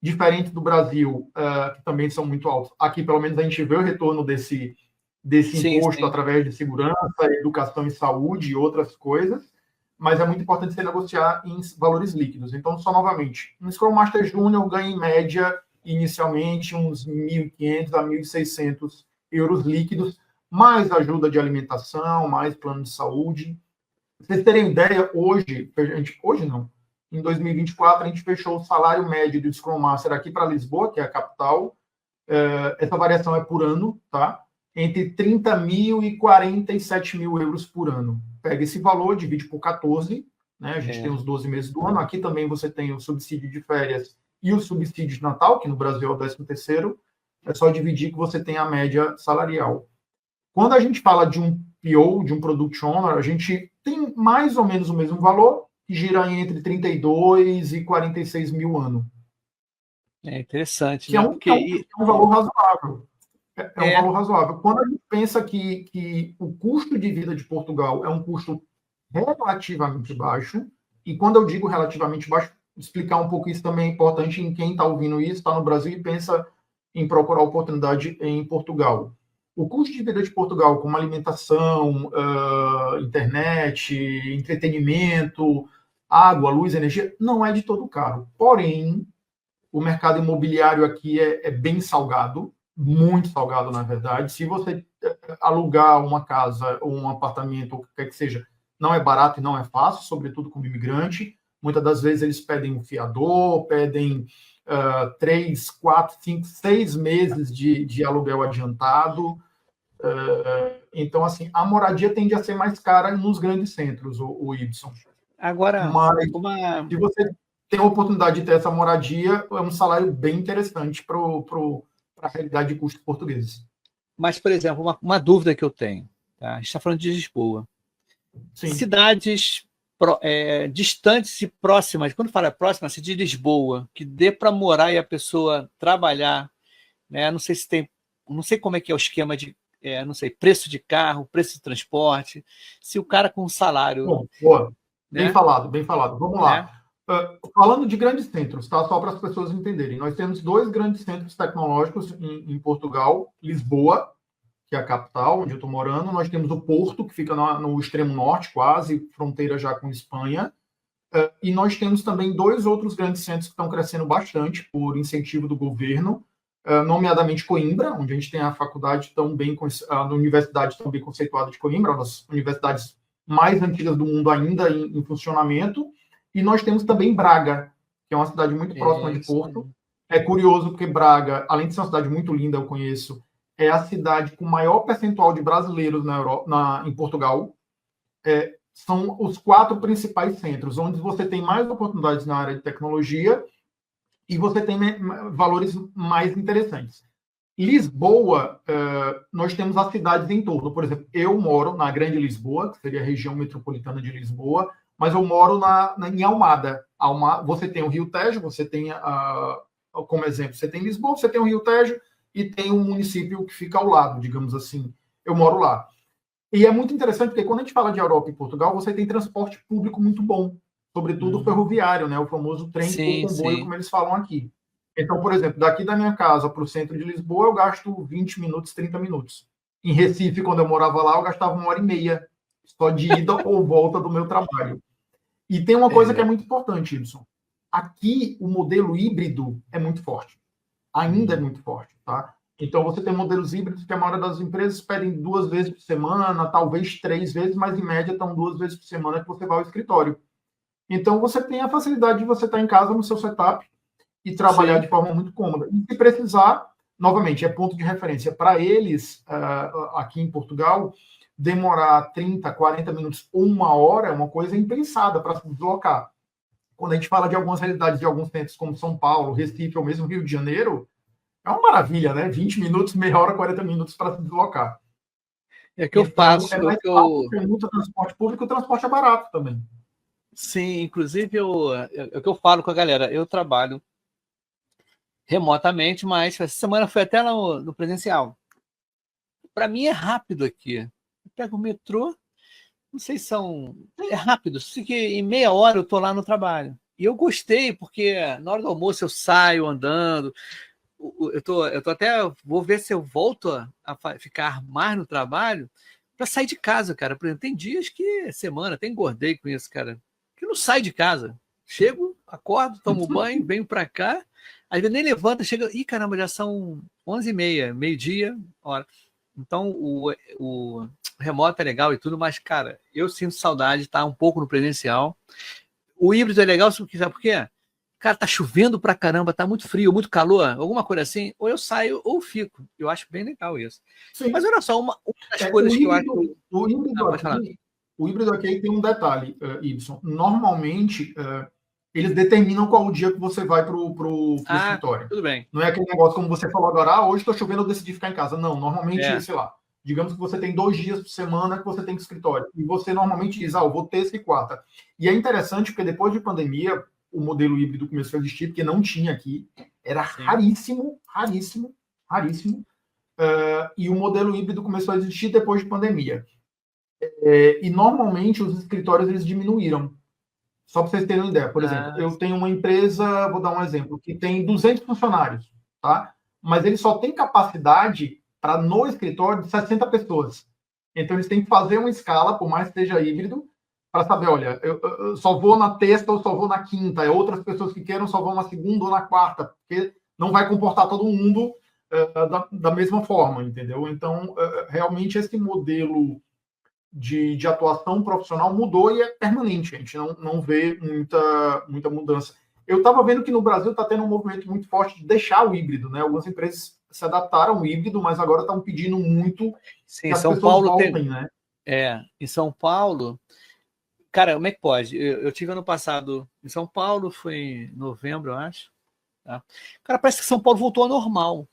diferente do Brasil, que também são muito altos. Aqui, pelo menos, a gente vê o retorno desse imposto através de segurança, educação e saúde e outras coisas, mas é muito importante você negociar em valores líquidos. Então, só novamente, um Scrum Master Júnior ganha em média, inicialmente, uns 1.500 a 1.600 euros líquidos, mais ajuda de alimentação, mais plano de saúde. Pra vocês terem ideia, em 2024, a gente fechou o salário médio do Scrum Master aqui para Lisboa, que é a capital. Essa variação é por ano, tá? Entre 30 mil e 47 mil euros por ano. Pega esse valor, divide por 14, né? A gente tem os 12 meses do ano. Aqui também você tem o subsídio de férias e o subsídio de Natal, que no Brasil é o 13º. É só dividir que você tem a média salarial. Quando a gente fala de um PO, de um Product Owner, a gente tem mais ou menos o mesmo valor, que gira entre 32 e 46 mil ano. É interessante, que né? É um valor razoável. Um valor razoável. Quando a gente pensa que o custo de vida de Portugal é um custo relativamente baixo, e quando eu digo relativamente baixo, explicar um pouco isso também é importante em quem está ouvindo isso, está no Brasil e pensa em procurar oportunidade em Portugal. O custo de vida de Portugal, como alimentação, internet, entretenimento, água, luz, energia, não é de todo caro. Porém, o mercado imobiliário aqui é bem salgado, muito salgado, na verdade. Se você alugar uma casa ou um apartamento, ou o que quer que seja, não é barato e não é fácil, sobretudo como imigrante. Muitas das vezes eles pedem um fiador, pedem 3, 4, 5, 6 meses de aluguel adiantado. Então, assim, a moradia tende a ser mais cara nos grandes centros, o Ibson. Agora, mas se você tem a oportunidade de ter essa moradia, é um salário bem interessante para a realidade de custos portugueses. Mas, por exemplo, uma dúvida que eu tenho, tá? A gente está falando de Lisboa. Sim. Cidades distantes e próximas, quando fala próxima, assim, de Lisboa, que dê para morar e a pessoa trabalhar, né? Não sei como é que é o esquema de, não sei, preço de carro, preço de transporte, se o cara com salário... Boa. Né? Bem falado. Vamos lá. Falando de grandes centros, tá? Só para as pessoas entenderem. Nós temos 2 grandes centros tecnológicos em Portugal, Lisboa, que é a capital, onde eu estou morando. Nós temos o Porto, que fica no extremo norte, quase, fronteira já com Espanha. E nós temos também 2 outros grandes centros que estão crescendo bastante por incentivo do governo, nomeadamente Coimbra, onde a gente tem a faculdade a universidade tão bem conceituada de Coimbra, uma das universidades mais antigas do mundo ainda em funcionamento. E nós temos também Braga, que é uma cidade muito próxima de Porto. É curioso porque Braga, além de ser uma cidade muito linda, eu conheço, é a cidade com maior percentual de brasileiros em Portugal. São os 4 principais centros, onde você tem mais oportunidades na área de tecnologia e você tem valores mais interessantes. Lisboa, nós temos as cidades em torno. Por exemplo, eu moro na Grande Lisboa, que seria a região metropolitana de Lisboa, mas eu moro em Almada. Você tem o Rio Tejo, você tem, como exemplo, você tem Lisboa, você tem o Rio Tejo e tem um município que fica ao lado, digamos assim. Eu moro lá. E é muito interessante porque quando a gente fala de Europa e Portugal, você tem transporte público muito bom, sobretudo ferroviário, né? O famoso trem ou comboio, como eles falam aqui. Então, por exemplo, daqui da minha casa para o centro de Lisboa, eu gasto 20 minutos, 30 minutos. Em Recife, quando eu morava lá, eu gastava 1h30 só de ida ou volta do meu trabalho. E tem uma coisa que é muito importante, Ibson. Aqui, o modelo híbrido é muito forte. Ainda é muito forte, tá? Então, você tem modelos híbridos que a maioria das empresas pedem 2 vezes por semana, talvez 3 vezes, mas em média estão 2 vezes por semana que você vai ao escritório. Então, você tem a facilidade de você estar em casa no seu setup e trabalhar de forma muito cômoda. E se precisar, novamente, é ponto de referência. Para eles, aqui em Portugal, demorar 30, 40 minutos ou 1 hora é uma coisa impensada para se deslocar. Quando a gente fala de algumas realidades de alguns centros, como São Paulo, Recife ou mesmo Rio de Janeiro, é uma maravilha, né? 20 minutos, meia hora, 40 minutos para se deslocar. É que eu faço. É mais fácil, tem muito transporte público, o transporte é barato também. Sim, inclusive é o que eu falo com a galera. Eu trabalho remotamente, mas essa semana foi até no presencial. Para mim é rápido aqui. Eu pego o metrô, não sei se é rápido, em meia hora eu estou lá no trabalho. E eu gostei, porque na hora do almoço eu saio andando. Eu tô até. Vou ver se eu volto a ficar mais no trabalho para sair de casa, cara. Por exemplo, tem dias que semana, até engordei com isso, cara, que eu não saio de casa. Chego, acordo, tomo banho, venho para cá, às vezes nem levanta, chega. Ih, caramba, já são 11h30, meio-dia, hora. Então, o remoto é legal e tudo, mas, cara, eu sinto saudade de estar um pouco no presencial. O híbrido é legal, sabe por quê? Cara, tá chovendo pra caramba, tá muito frio, muito calor, alguma coisa assim, ou eu saio ou fico. Eu acho bem legal isso. Sim. Mas olha só, uma das coisas que eu acho... O híbrido aqui tem um detalhe, Ibson. Normalmente, eles determinam qual o dia que você vai pro escritório. Tudo bem. Não é aquele negócio como você falou agora, hoje estou chovendo, eu decidi ficar em casa. Não, normalmente, sei lá, digamos que você tem 2 dias por semana que você tem que ir ao escritório. E você normalmente diz, eu vou terça e quarta. E é interessante porque depois de pandemia, o modelo híbrido começou a existir, porque não tinha aqui. Era raríssimo. E o modelo híbrido começou a existir depois de pandemia. E normalmente os escritórios eles diminuíram. Só para vocês terem uma ideia. Por exemplo, eu tenho uma empresa, vou dar um exemplo, que tem 200 funcionários, tá? Mas ele só tem capacidade para no escritório de 60 pessoas. Então eles têm que fazer uma escala, por mais que seja híbrido, para saber, olha, eu só vou na terça ou só vou na quinta, outras pessoas que queiram só vão na segunda ou na quarta, porque não vai comportar todo mundo da mesma forma, entendeu? Então, realmente, esse modelo de atuação profissional mudou e é permanente, a gente não vê muita mudança. Eu estava vendo que no Brasil está tendo um movimento muito forte de deixar o híbrido, né? Algumas empresas se adaptaram ao híbrido, mas agora estão pedindo muito que as pessoas voltem, né? Em São Paulo... Cara, como é que pode? Eu tive ano passado em São Paulo, foi em novembro, eu acho. Tá? Cara, parece que São Paulo voltou ao normal.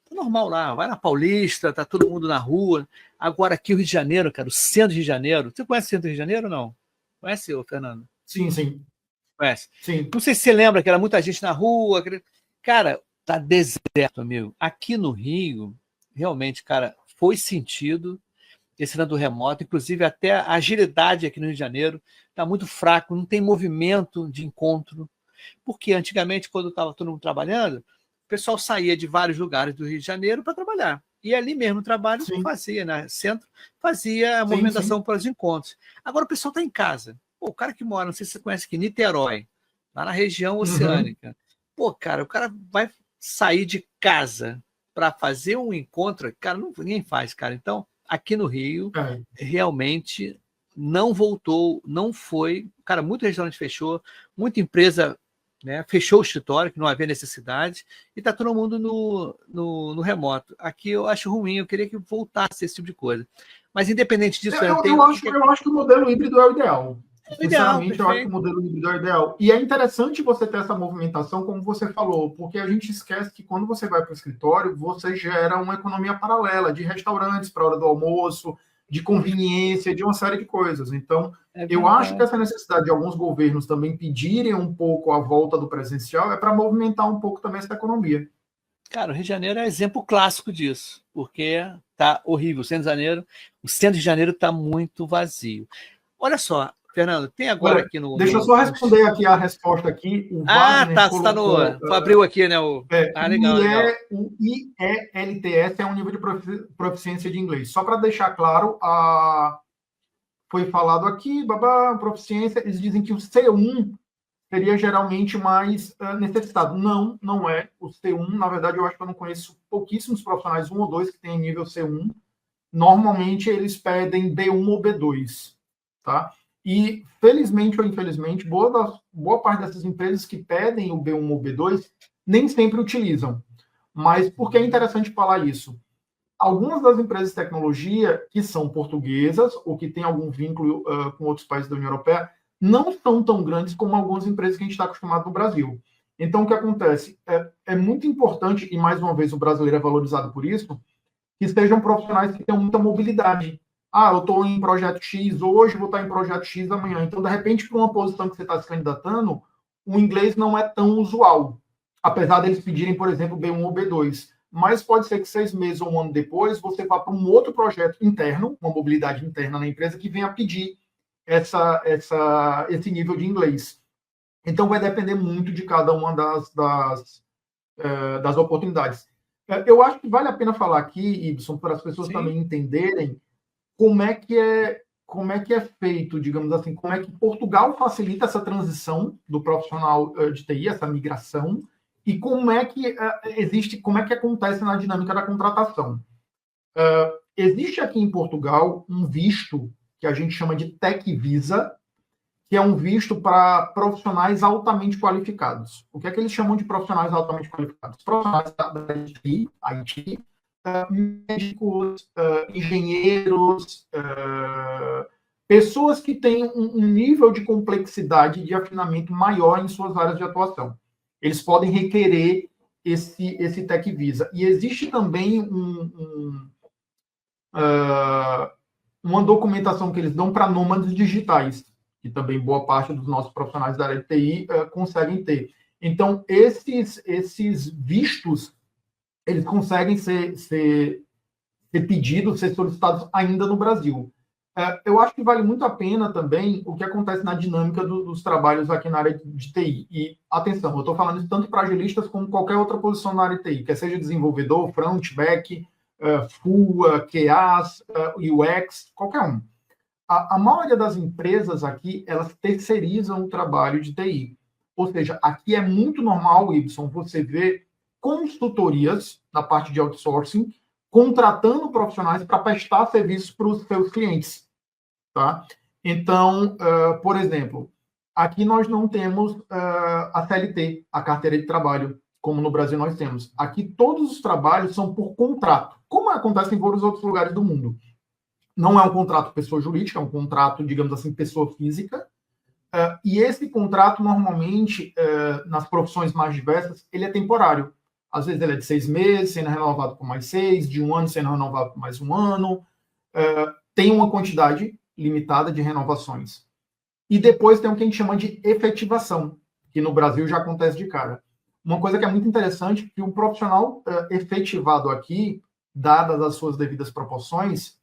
Tá normal lá, vai na Paulista, tá todo mundo na rua. Agora aqui o Rio de Janeiro, cara, o centro de Rio de Janeiro. Você conhece o centro do Rio de Janeiro ou não? Conhece, Fernando? Sim. Conhece? Sim. Não sei se você lembra que era muita gente na rua. Cara, tá deserto, amigo. Aqui no Rio, realmente, cara, foi sentido. esse ano do remoto, inclusive até a agilidade aqui no Rio de Janeiro está muito fraco, não tem movimento de encontro, porque antigamente, quando estava todo mundo trabalhando, o pessoal saía de vários lugares do Rio de Janeiro para trabalhar. E ali mesmo o trabalho Sim, fazia, né? Centro fazia a sim, sim. movimentação para os encontros. Agora o pessoal está em casa. Pô, o cara que mora, não sei se você conhece aqui, Niterói, lá na região Uhum. oceânica. Pô, cara, o cara vai sair de casa para fazer um encontro, cara, não, ninguém faz, cara. Então, aqui no Rio, É. realmente não voltou, não foi. Cara, muito restaurante fechou, muita empresa, né, fechou o escritório, que não havia necessidade, e está todo mundo no remoto. Aqui eu acho ruim, eu queria que voltasse esse tipo de coisa. Mas independente disso, Fernando, tem o que Eu acho que o modelo híbrido é o ideal. é o ideal, Sinceramente, eu acho que o perfeito. modelo híbrido é o ideal. E é interessante você ter essa movimentação, como você falou, porque a gente esquece que quando você vai para o escritório, você gera uma economia paralela de restaurantes para a hora do almoço, de conveniência, de uma série de coisas. Então, É eu acho que verdade. essa necessidade de alguns governos também pedirem um pouco a volta do presencial é para movimentar um pouco também essa economia. Cara, o Rio de Janeiro é exemplo clássico disso, porque tá horrível. O centro de Janeiro está muito vazio. Olha só, Fernando, tem agora Olha, aqui deixa eu só responder aqui a resposta aqui. O Ah, Wagner tá, você está no. colocou Abriu aqui, né? Legal, legal. O IELTS é um nível de proficiência de inglês. Só para deixar claro, foi falado aqui, babá, proficiência, eles dizem que o C1 seria geralmente mais necessitado. Não, não é. O C1, na verdade, eu acho que eu não conheço pouquíssimos profissionais, um ou dois, que têm nível C1. Normalmente, eles pedem B1 ou B2, tá? E, felizmente ou infelizmente, boa parte dessas empresas que pedem o B1 ou B2 nem sempre utilizam. Mas por que é interessante falar isso? Algumas das empresas de tecnologia que são portuguesas ou que têm algum vínculo com outros países da União Europeia não são tão grandes como algumas empresas que a gente está acostumado no Brasil. Então, o que acontece? É muito importante, e mais uma vez o brasileiro é valorizado por isso, que sejam profissionais que tenham muita mobilidade. Ah, eu estou em projeto X hoje, vou estar em projeto X amanhã. Então, de repente, para uma posição que você está se candidatando, o inglês não é tão usual. Apesar deles pedirem, por exemplo, B1 ou B2. Mas pode ser que 6 meses ou um ano depois você vá para um outro projeto interno, uma mobilidade interna na empresa, que venha pedir esse nível de inglês. Então, vai depender muito de cada uma das oportunidades. Eu acho que vale a pena falar aqui, Ibson, para as pessoas Sim. também entenderem como é que é feito, digamos assim, como é que Portugal facilita essa transição do profissional de TI, essa migração, e como é que existe, como é que acontece na dinâmica da contratação. Existe aqui em Portugal um visto que a gente chama de Tech Visa, que é um visto para profissionais altamente qualificados. O que é que eles chamam de profissionais altamente qualificados? Profissionais da IT, médicos, engenheiros, pessoas que têm um nível de complexidade de afinamento maior em suas áreas de atuação. Eles podem requerer esse Tech Visa. E existe também uma documentação que eles dão para nômades digitais, que também boa parte dos nossos profissionais da área de TI conseguem ter. Então, esses vistos, eles conseguem ser pedidos, ser solicitados ainda no Brasil. Eu acho que vale muito a pena também o que acontece na dinâmica dos trabalhos aqui na área de TI. E, atenção, eu estou falando isso tanto para agilistas como qualquer outra posição na área de TI, quer seja desenvolvedor, front, back, full, QAs, UX, qualquer um. A maioria das empresas aqui, elas terceirizam o trabalho de TI. Ou seja, aqui é muito normal, Ibson, você ver consultorias na parte de outsourcing contratando profissionais para prestar serviços para os seus clientes. Tá? Então, por exemplo, aqui nós não temos a CLT, a carteira de trabalho, como no Brasil nós temos. Aqui todos os trabalhos são por contrato, como acontece em vários outros lugares do mundo. Não é um contrato pessoa jurídica, é um contrato, digamos assim, pessoa física. E esse contrato, normalmente, nas profissões mais diversas, ele é temporário. Às vezes ele é de 6 meses, sendo renovado por mais 6, de um ano sendo renovado por mais um ano. Tem uma quantidade limitada de renovações. E depois tem o que a gente chama de efetivação, que no Brasil já acontece de cara. Uma coisa que é muito interessante, que um profissional efetivado aqui, dadas as suas devidas proporções,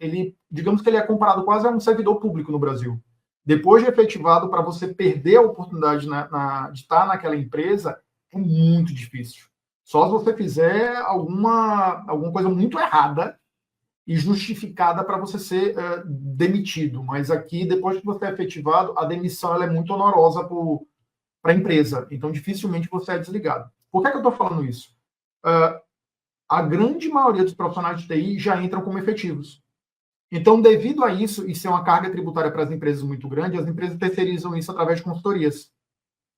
digamos que ele é comparado quase a um servidor público no Brasil. Depois de efetivado, para você perder a oportunidade de estar naquela empresa, é muito difícil. Só se você fizer alguma coisa muito errada e justificada para você ser demitido. Mas aqui, depois que você é efetivado, a demissão ela é muito onerosa para a empresa. Então, dificilmente você é desligado. Por que eu estou falando isso? A grande maioria dos profissionais de TI já entram como efetivos. Então, devido a isso, e ser uma carga tributária para as empresas muito grande, as empresas terceirizam isso através de consultorias.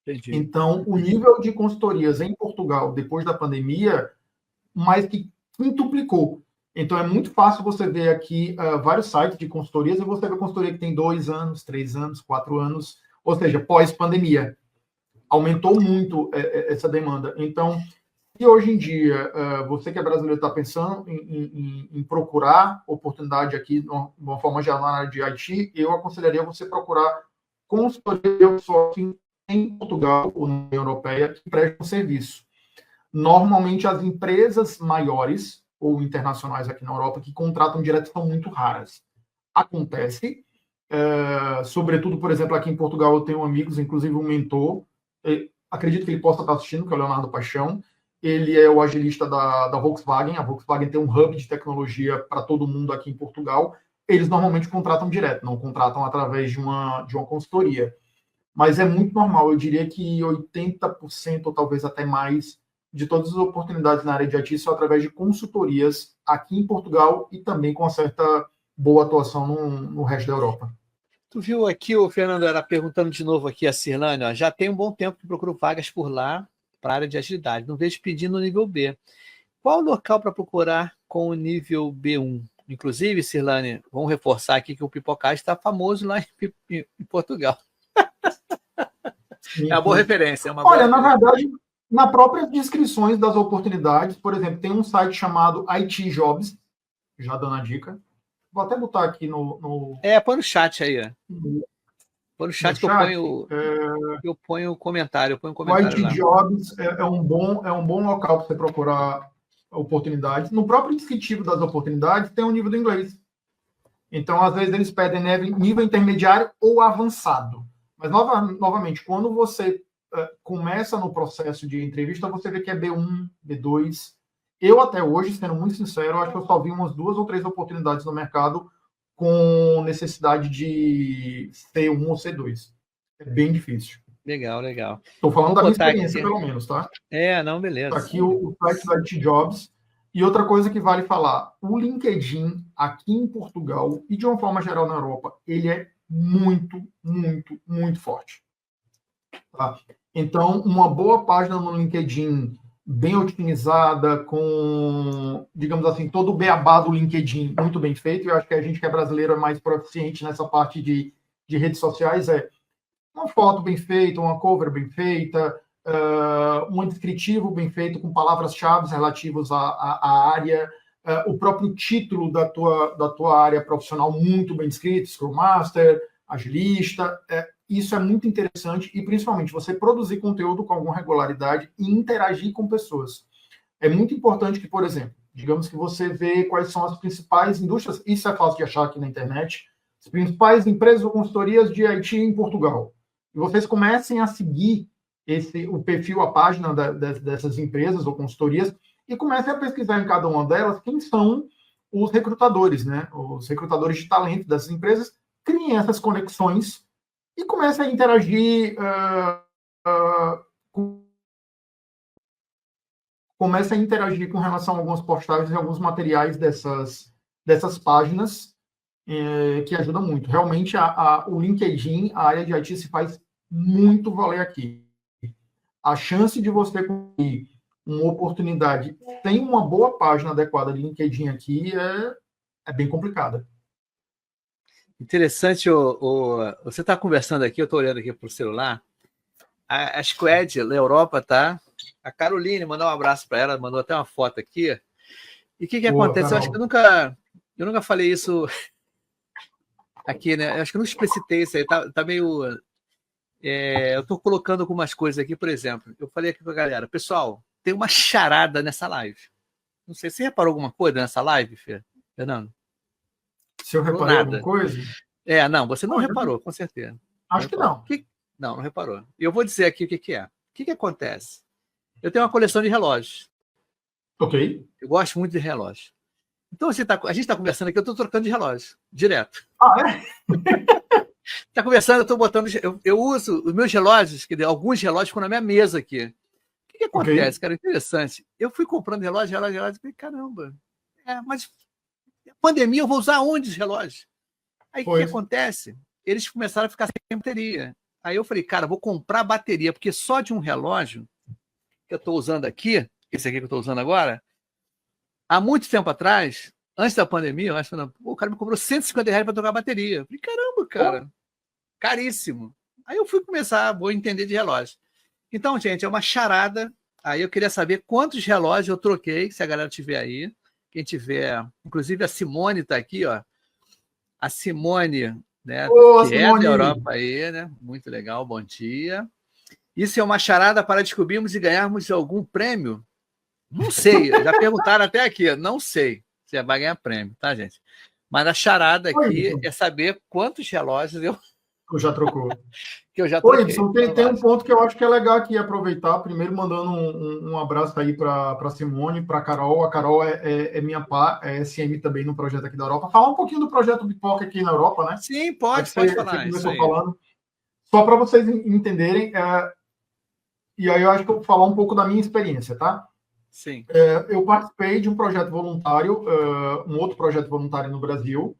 Entendi. Então, o nível de consultorias em Portugal, depois da pandemia, mais que quintuplicou. Então, é muito fácil você ver aqui vários sites de consultorias, e você vê consultoria que tem 2 anos, 3 anos, 4 anos, ou seja, pós-pandemia. Aumentou muito essa demanda. Então, se hoje em dia você que é brasileiro está pensando em procurar oportunidade aqui, de uma forma geral, na área de IT, eu aconselharia você procurar consultoria de outsourcing em Portugal ou na União Europeia que prestam serviço. Normalmente, as empresas maiores ou internacionais aqui na Europa que contratam direto são muito raras. Acontece, sobretudo, por exemplo, aqui em Portugal eu tenho amigos, inclusive um mentor, acredito que ele possa estar assistindo, que é o Leonardo Paixão. Ele é o agilista da Volkswagen. A Volkswagen tem um hub de tecnologia para todo mundo aqui em Portugal. Eles normalmente contratam direto, não contratam através de uma consultoria. Mas é muito normal, eu diria que 80% ou talvez até mais de todas as oportunidades na área de IT são através de consultorias aqui em Portugal e também com uma certa boa atuação no resto da Europa. Tu viu aqui, o Fernando era perguntando de novo aqui a Cirlane, ó, já tem um bom tempo que procuro vagas por lá para a área de agilidade, não vejo pedindo no nível B. Qual o local para procurar com o nível B1? Inclusive, Cirlane, vamos reforçar aqui que o Pipocast está famoso lá em Portugal. Sim, é uma boa referência. Olha, na verdade, nas próprias descrições das oportunidades, por exemplo, tem um site chamado IT Jobs, já dando a dica. Vou até botar aqui no... põe no chat aí. Põe no chat que eu ponho o comentário. O IT Jobs é um bom local para você procurar oportunidades. No próprio descritivo das oportunidades tem um nível do inglês. Então, às vezes, eles pedem nível intermediário ou avançado. Mas, novamente, quando você começa no processo de entrevista, você vê que é B1, B2. Eu, até hoje, sendo muito sincero, acho que eu só vi umas 2 ou 3 oportunidades no mercado com necessidade de C1 ou C2. É bem difícil. Legal. Estou falando da minha experiência, pelo menos, tá? Não, beleza. Tá aqui o site da IT Jobs. E outra coisa que vale falar, o LinkedIn aqui em Portugal e de uma forma geral na Europa, ele é muito, muito, muito forte. Tá? Então, uma boa página no LinkedIn bem otimizada, com, digamos assim, todo o beabá do LinkedIn muito bem feito. Eu acho que a gente que é brasileiro é mais proficiente nessa parte de redes sociais, uma foto bem feita, uma cover bem feita, um descritivo bem feito com palavras-chave relativas à área, o próprio título da tua área profissional muito bem escrito, Scrum Master, agilista. Isso é muito interessante e, principalmente, você produzir conteúdo com alguma regularidade e interagir com pessoas. É muito importante que, por exemplo, digamos que você vê quais são as principais indústrias, isso é fácil de achar aqui na internet, as principais empresas ou consultorias de IT em Portugal. E vocês comecem a seguir o perfil, a página dessas empresas ou consultorias e comecem a pesquisar em cada uma delas quem são os recrutadores, né? Os recrutadores de talento dessas empresas. Criem essas conexões e comecem a interagir, comecem a interagir com relação a algumas postagens e alguns materiais dessas páginas, que ajuda muito. Realmente, o LinkedIn, a área de IT, se faz muito valer aqui. A chance de você conseguir uma oportunidade sem uma boa página adequada de LinkedIn aqui é bem complicada. Interessante, você está conversando aqui, eu estou olhando aqui para o celular, a Squad, da Europa, tá? A Caroline, mandou um abraço para ela, mandou até uma foto aqui. E o que acontece? Carol. Eu acho que eu nunca falei isso aqui, né? Eu acho que eu não explicitei isso aí, tá meio... eu estou colocando algumas coisas aqui, por exemplo, eu falei aqui para a galera, pessoal, tem uma charada nessa live. Não sei, você reparou alguma coisa nessa live, Fernando? Se eu reparei alguma coisa? Não, você não reparou, com certeza. Acho que não. Não reparou. E eu vou dizer aqui o que é. O que acontece? Eu tenho uma coleção de relógios. Ok. Eu gosto muito de relógio. Então, a gente está conversando aqui, eu estou trocando de relógio, direto. É? Está conversando, eu estou botando. Eu uso os meus relógios, quer dizer, alguns relógios ficam na minha mesa aqui. O que acontece, cara? Interessante. Eu fui comprando relógio, e falei, caramba, mas pandemia eu vou usar onde os relógios? Aí o que acontece? Eles começaram a ficar sem bateria. Aí eu falei, cara, vou comprar bateria, porque só de um relógio que eu estou usando aqui, esse aqui que eu estou usando agora, há muito tempo atrás, antes da pandemia, o cara me cobrou R$150 para trocar a bateria. Eu falei, caramba, cara, caríssimo. Aí eu fui vou entender de relógio. Então, gente, é uma charada. Aí eu queria saber quantos relógios eu troquei, se a galera tiver aí. Quem tiver, inclusive a Simone está aqui, ó. A Simone, né? Que Simone. É da Europa aí, né? Muito legal, bom dia. Isso é uma charada para descobrirmos e ganharmos algum prêmio? Não sei, já perguntaram até aqui, não sei se vai ganhar prêmio, tá, gente? Mas a charada aqui é saber quantos relógios eu já trocou. Que eu já troquei. Edson, tem um ponto que eu acho que é legal aqui aproveitar. Primeiro, mandando um abraço aí para Simone, para a Carol. A Carol é minha SM também no projeto aqui da Europa. Falar um pouquinho do projeto Pipoca aqui na Europa, né? Sim, pode falar. Você começou falando. Só para vocês entenderem, e aí eu acho que eu vou falar um pouco da minha experiência, tá? Sim. Eu participei de um projeto voluntário, um outro projeto voluntário no Brasil,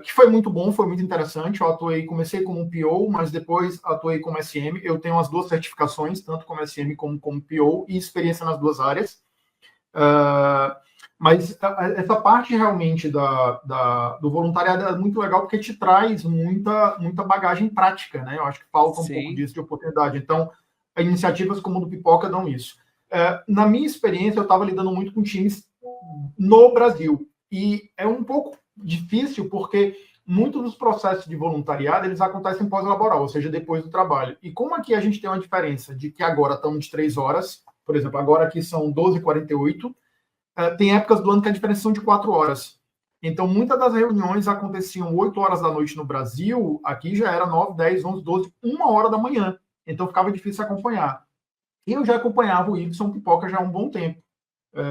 que foi muito bom, foi muito interessante. Eu comecei como PO, mas depois atuei como SM. Eu tenho as duas certificações, tanto como SM como PO, e experiência nas duas áreas. Mas essa parte realmente do voluntariado é muito legal, porque te traz muita bagagem prática, né? Eu acho que falta um pouco disso de oportunidade. Então, iniciativas como o do Pipoca dão isso. Na minha experiência, eu estava lidando muito com times no Brasil. E é um pouco difícil, porque muitos dos processos de voluntariado, eles acontecem pós-laboral, ou seja, depois do trabalho. E como aqui a gente tem uma diferença de que agora estamos de 3 horas, por exemplo, agora aqui são 12h48, tem épocas do ano que a diferença são de 4 horas. Então, muitas das reuniões aconteciam 8 horas da noite no Brasil, aqui já era 9, 10, 11, 12, 1 hora da manhã. Então, ficava difícil acompanhar. E eu já acompanhava o Ibson Pipoca já há um bom tempo.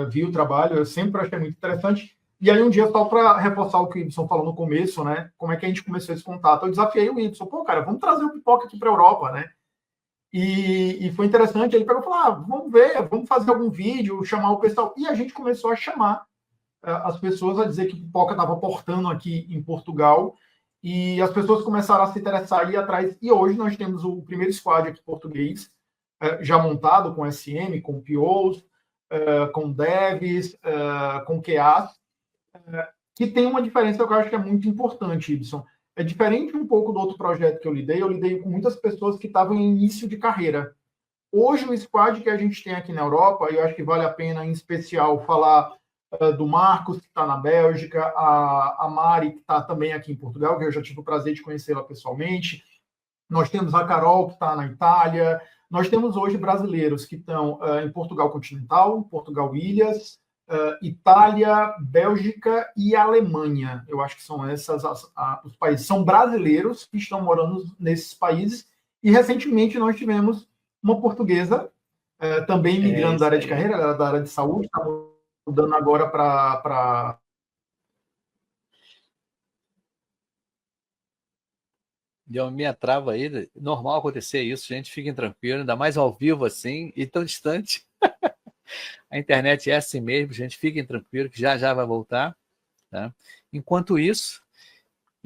Vi o trabalho, eu sempre achei muito interessante. E aí, um dia, só para reforçar o que o Ibson falou no começo, né? Como é que a gente começou esse contato? Eu desafiei o Ibson, cara, vamos trazer o Pipoca aqui para a Europa, né? E foi interessante. Ele pegou e falou, vamos ver, vamos fazer algum vídeo, chamar o pessoal. E a gente começou a chamar as pessoas a dizer que Pipoca estava portando aqui em Portugal. E as pessoas começaram a se interessar e ir atrás. E hoje nós temos o primeiro squad aqui português, já montado com SM, com POs, com devs, com QAs, que tem uma diferença que eu acho que é muito importante, Ibson. É diferente um pouco do outro projeto que eu lidei com muitas pessoas que estavam em início de carreira. Hoje, o squad que a gente tem aqui na Europa, eu acho que vale a pena, em especial, falar do Marcos, que está na Bélgica, a Mari, que está também aqui em Portugal, que eu já tive o prazer de conhecê-la pessoalmente. Nós temos a Carol, que está na Itália. Nós temos hoje brasileiros que estão em Portugal continental, Portugal Ilhas, Itália, Bélgica e Alemanha. Eu acho que são os países. São brasileiros que estão morando nesses países. E recentemente nós tivemos uma portuguesa também migrando da área de carreira, ela era da área de saúde, está mudando agora para Deu minha trava aí. Normal acontecer isso, gente. Fiquem tranquilos, ainda mais ao vivo assim e tão distante. A internet é assim mesmo, gente. Fiquem tranquilos, que já vai voltar. Tá? Enquanto isso.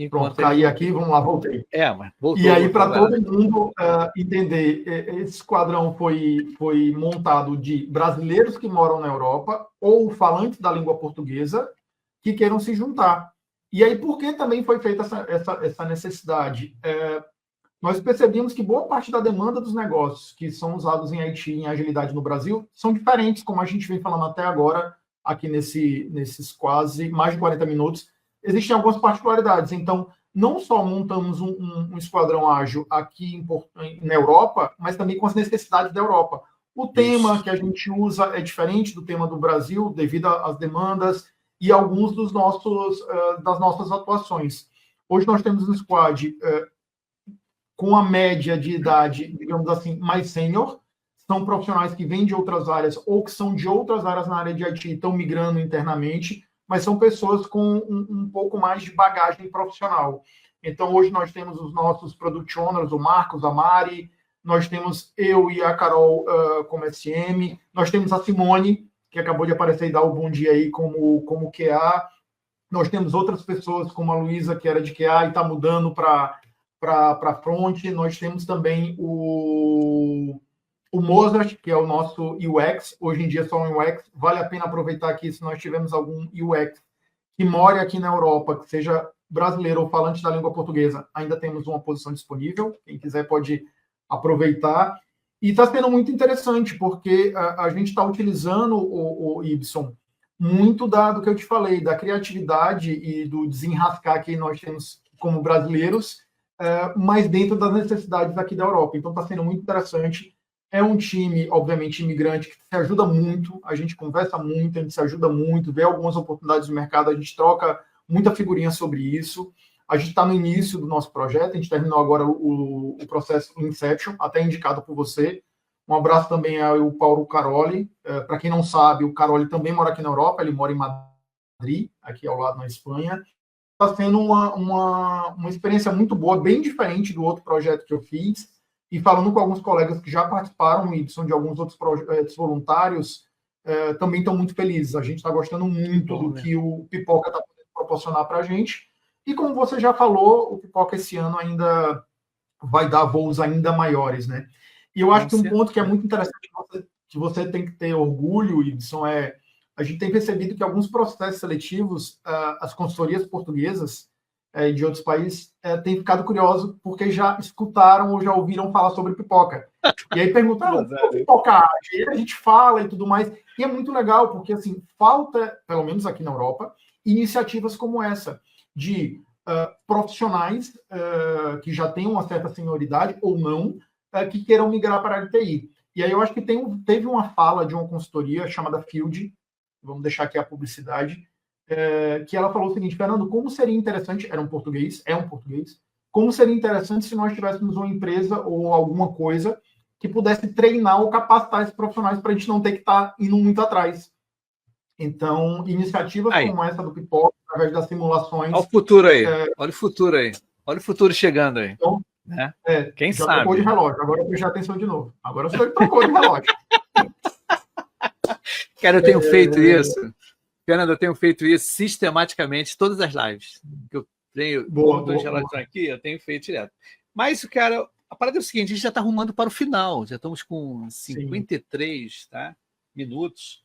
Pronto, caí aqui, vamos lá, voltei. Mas voltou. E aí, para todo mundo entender, esse esquadrão foi montado de brasileiros que moram na Europa ou falantes da língua portuguesa que queiram se juntar. E aí, por que também foi feita essa necessidade? Nós percebemos que boa parte da demanda dos negócios que são usados em IT, em agilidade no Brasil, são diferentes, como a gente vem falando até agora, aqui nesses quase mais de 40 minutos. Existem algumas particularidades. Então, não só montamos um esquadrão ágil aqui na Europa, mas também com as necessidades da Europa. O tema Isso. que a gente usa é diferente do tema do Brasil, devido às demandas e alguns das nossas atuações. Hoje nós temos um squad com a média de idade, digamos assim, mais sênior. São profissionais que vêm de outras áreas ou que são de outras áreas na área de IT e estão migrando internamente, mas são pessoas com um pouco mais de bagagem profissional. Então, hoje nós temos os nossos Product Owners, o Marcos, a Mari, nós temos eu e a Carol como SM, nós temos a Simone, que acabou de aparecer e dar o bom dia aí como QA, nós temos outras pessoas, como a Luísa, que era de QA e está mudando para front, nós temos também o Mozart, que é o nosso UX, hoje em dia só um UX, vale a pena aproveitar aqui se nós tivermos algum UX que more aqui na Europa, que seja brasileiro ou falante da língua portuguesa, ainda temos uma posição disponível, quem quiser pode aproveitar. E está sendo muito interessante, porque a gente está utilizando, o Ibson, muito do que eu te falei, da criatividade e do desenrascar que nós temos como brasileiros, mas dentro das necessidades aqui da Europa. Então está sendo muito interessante. É um time, obviamente, imigrante, que se ajuda muito, a gente conversa muito, a gente se ajuda muito, vê algumas oportunidades no mercado, a gente troca muita figurinha sobre isso. A gente está no início do nosso projeto, a gente terminou agora o processo Inception, até indicado por você. Um abraço também ao Paulo Caroli. Para quem não sabe, o Caroli também mora aqui na Europa, ele mora em Madrid, aqui ao lado na Espanha. Está sendo uma experiência muito boa, bem diferente do outro projeto que eu fiz. E falando com alguns colegas que já participaram, Ibson, de alguns outros projetos voluntários, também estão muito felizes. A gente está gostando muito do que o Pipoca está podendo proporcionar para a gente. E como você já falou, o Pipoca esse ano ainda vai dar voos ainda maiores, né? E eu acho que um ponto que é muito interessante, que você tem que ter orgulho, Ibson, a gente tem percebido que alguns processos seletivos, as consultorias portuguesas de outros países têm ficado curiosos porque já escutaram ou já ouviram falar sobre Pipoca. E aí perguntam, o que é Pipoca age? E a gente fala e tudo mais. E é muito legal, porque assim, falta, pelo menos aqui na Europa, iniciativas como essa, de profissionais que já têm uma certa senioridade ou não, que queiram migrar para a TI. E aí eu acho que teve uma fala de uma consultoria chamada Field, vamos deixar aqui a publicidade, que ela falou o seguinte: Fernando, como seria interessante, é um português, como seria interessante se nós tivéssemos uma empresa ou alguma coisa que pudesse treinar ou capacitar esses profissionais para a gente não ter que estar indo muito atrás. Então, iniciativas como essa do Pipoca, através das simulações... Olha o futuro aí, olha o futuro aí. Olha o futuro chegando aí. Então, né? Quem já sabe? Trocou de relógio, agora eu prestar atenção de novo. Agora você trocou de relógio. Cara, eu tenho feito isso. Fernando, eu tenho feito isso sistematicamente, todas as lives. Que eu tenho dois relógios aqui, eu tenho feito direto. Mas, cara, a parada é o seguinte: a gente já está arrumando para o final, já estamos com 53 minutos.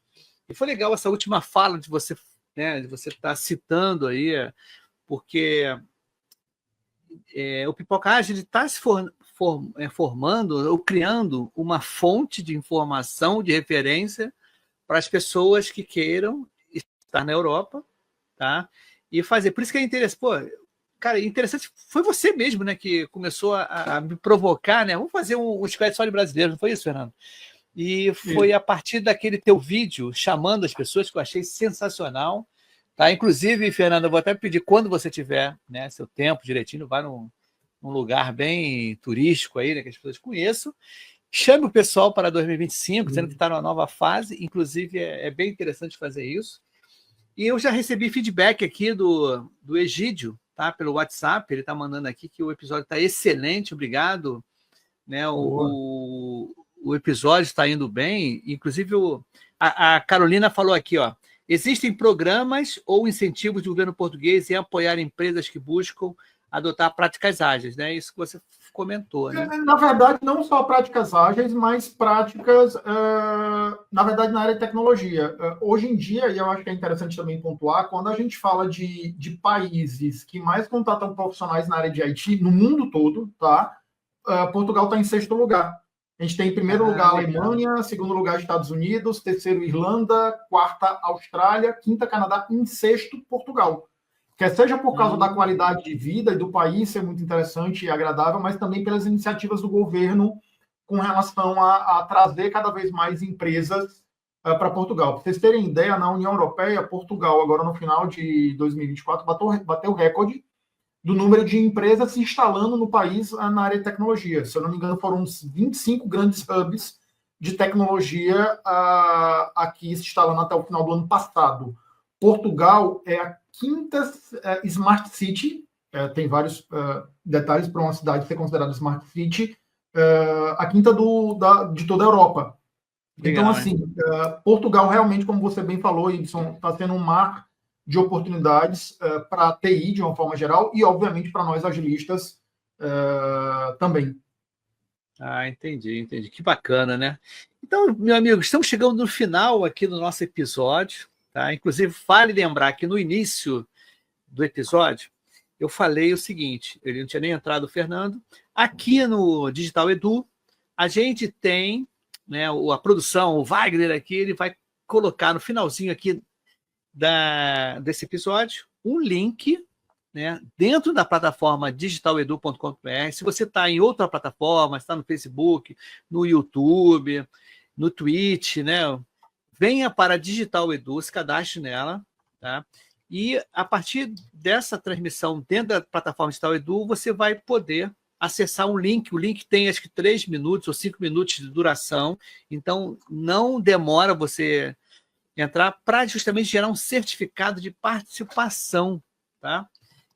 E foi legal essa última fala de você, né, de você estar citando aí, porque o Pipoca Age está se formando ou criando uma fonte de informação, de referência para as pessoas que queiram estar na Europa, tá? E fazer. Por isso que é interessante. Pô, cara, interessante. Foi você mesmo, né, que começou a me provocar, né? Vamos fazer um squad só de brasileiros, não foi isso, Fernando? E foi a partir daquele teu vídeo chamando as pessoas que eu achei sensacional. Tá? Inclusive, Fernando, eu vou até pedir, quando você tiver, né, seu tempo direitinho, vai num lugar bem turístico aí, né, que as pessoas conheçam, chame o pessoal para 2025, dizendo que está numa nova fase. Inclusive, é bem interessante fazer isso. E eu já recebi feedback aqui do Egídio, tá, pelo WhatsApp. Ele está mandando aqui que o episódio está excelente, obrigado. Né, o episódio está indo bem. Inclusive, a Carolina falou aqui, ó: existem programas ou incentivos do governo português em apoiar empresas que buscam adotar práticas ágeis, né? Isso que você comentou, né? Na verdade, não só práticas ágeis, mas práticas, na verdade, na área de tecnologia. Hoje em dia, e eu acho que é interessante também pontuar, quando a gente fala de países que mais contratam profissionais na área de IT, no mundo todo, tá? Portugal está em 6º lugar. A gente tem em primeiro lugar a Alemanha, segundo lugar Estados Unidos, terceiro Irlanda, quarta Austrália, quinta Canadá, em 6º Portugal. Quer seja por causa da qualidade de vida e do país ser muito interessante e agradável, mas também pelas iniciativas do governo com relação a trazer cada vez mais empresas para Portugal. Para vocês terem ideia, na União Europeia, Portugal, agora no final de 2024, bateu o recorde do número de empresas se instalando no país na área de tecnologia. Se eu não me engano, foram uns 25 grandes hubs de tecnologia aqui se instalando até o final do ano passado. Portugal é a quinta Smart City, tem vários detalhes para uma cidade ser considerada Smart City, a quinta de toda a Europa. Legal, então, assim, Portugal realmente, como você bem falou, Ibson, está sendo um mar de oportunidades para a TI, de uma forma geral, e, obviamente, para nós agilistas também. Entendi. Que bacana, né? Então, meu amigo, estamos chegando no final aqui do nosso episódio, tá? Inclusive, vale lembrar que no início do episódio, eu falei o seguinte, ele não tinha nem entrado o Fernando, aqui no Digital Edu, a gente tem, né, a produção, o Wagner aqui, ele vai colocar no finalzinho aqui desse episódio um link, né, dentro da plataforma digitaledu.com.br. Se você está em outra plataforma, está no Facebook, no YouTube, no Twitch, né, venha para a Digital Edu, se cadastre nela, tá? E a partir dessa transmissão dentro da plataforma Digital Edu, você vai poder acessar um link. O link tem acho que 3 minutos ou 5 minutos de duração, então não demora você entrar para justamente gerar um certificado de participação, tá?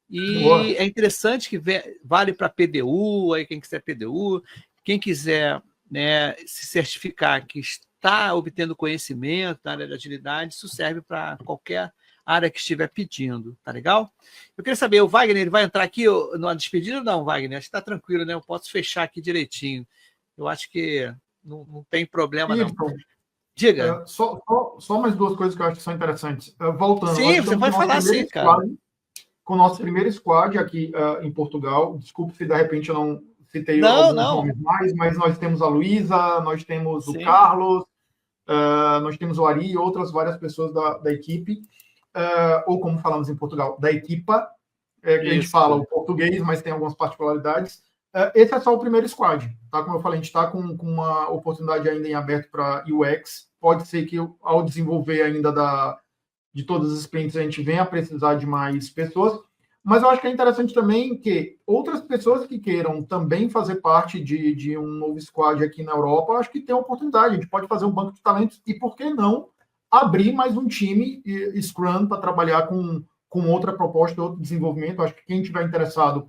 E boa. É interessante que vale para PDU, aí quem quiser PDU, quem quiser, né, se certificar que está obtendo conhecimento na área de agilidade, isso serve para qualquer área que estiver pedindo, tá legal? Eu queria saber, o Wagner, ele vai entrar aqui na despedida ou não, Wagner? Acho que está tranquilo, né? Eu posso fechar aqui direitinho. Eu acho que não tem problema, não. Diga. Só mais 2 coisas que eu acho que são interessantes. Voltando. Sim, você pode falar sim, cara. Com o nosso primeiro squad aqui em Portugal. Desculpe se de repente eu não citei alguns nomes mais, mas nós temos a Luísa, nós temos o Carlos, nós temos o Ari e outras várias pessoas da equipe. Ou como falamos em Portugal, da equipa, que a gente fala o português, mas tem algumas particularidades. Esse é só o primeiro squad, tá? Como eu falei, a gente está com uma oportunidade ainda em aberto para UX. Pode ser que ao desenvolver ainda de todas as clientes a gente venha a precisar de mais pessoas, mas eu acho que é interessante também que outras pessoas que queiram também fazer parte de um novo squad aqui na Europa, eu acho que tem a oportunidade. A gente pode fazer um banco de talentos e, por que não, abrir mais um time Scrum para trabalhar com outra proposta, outro desenvolvimento. Acho que quem estiver interessado,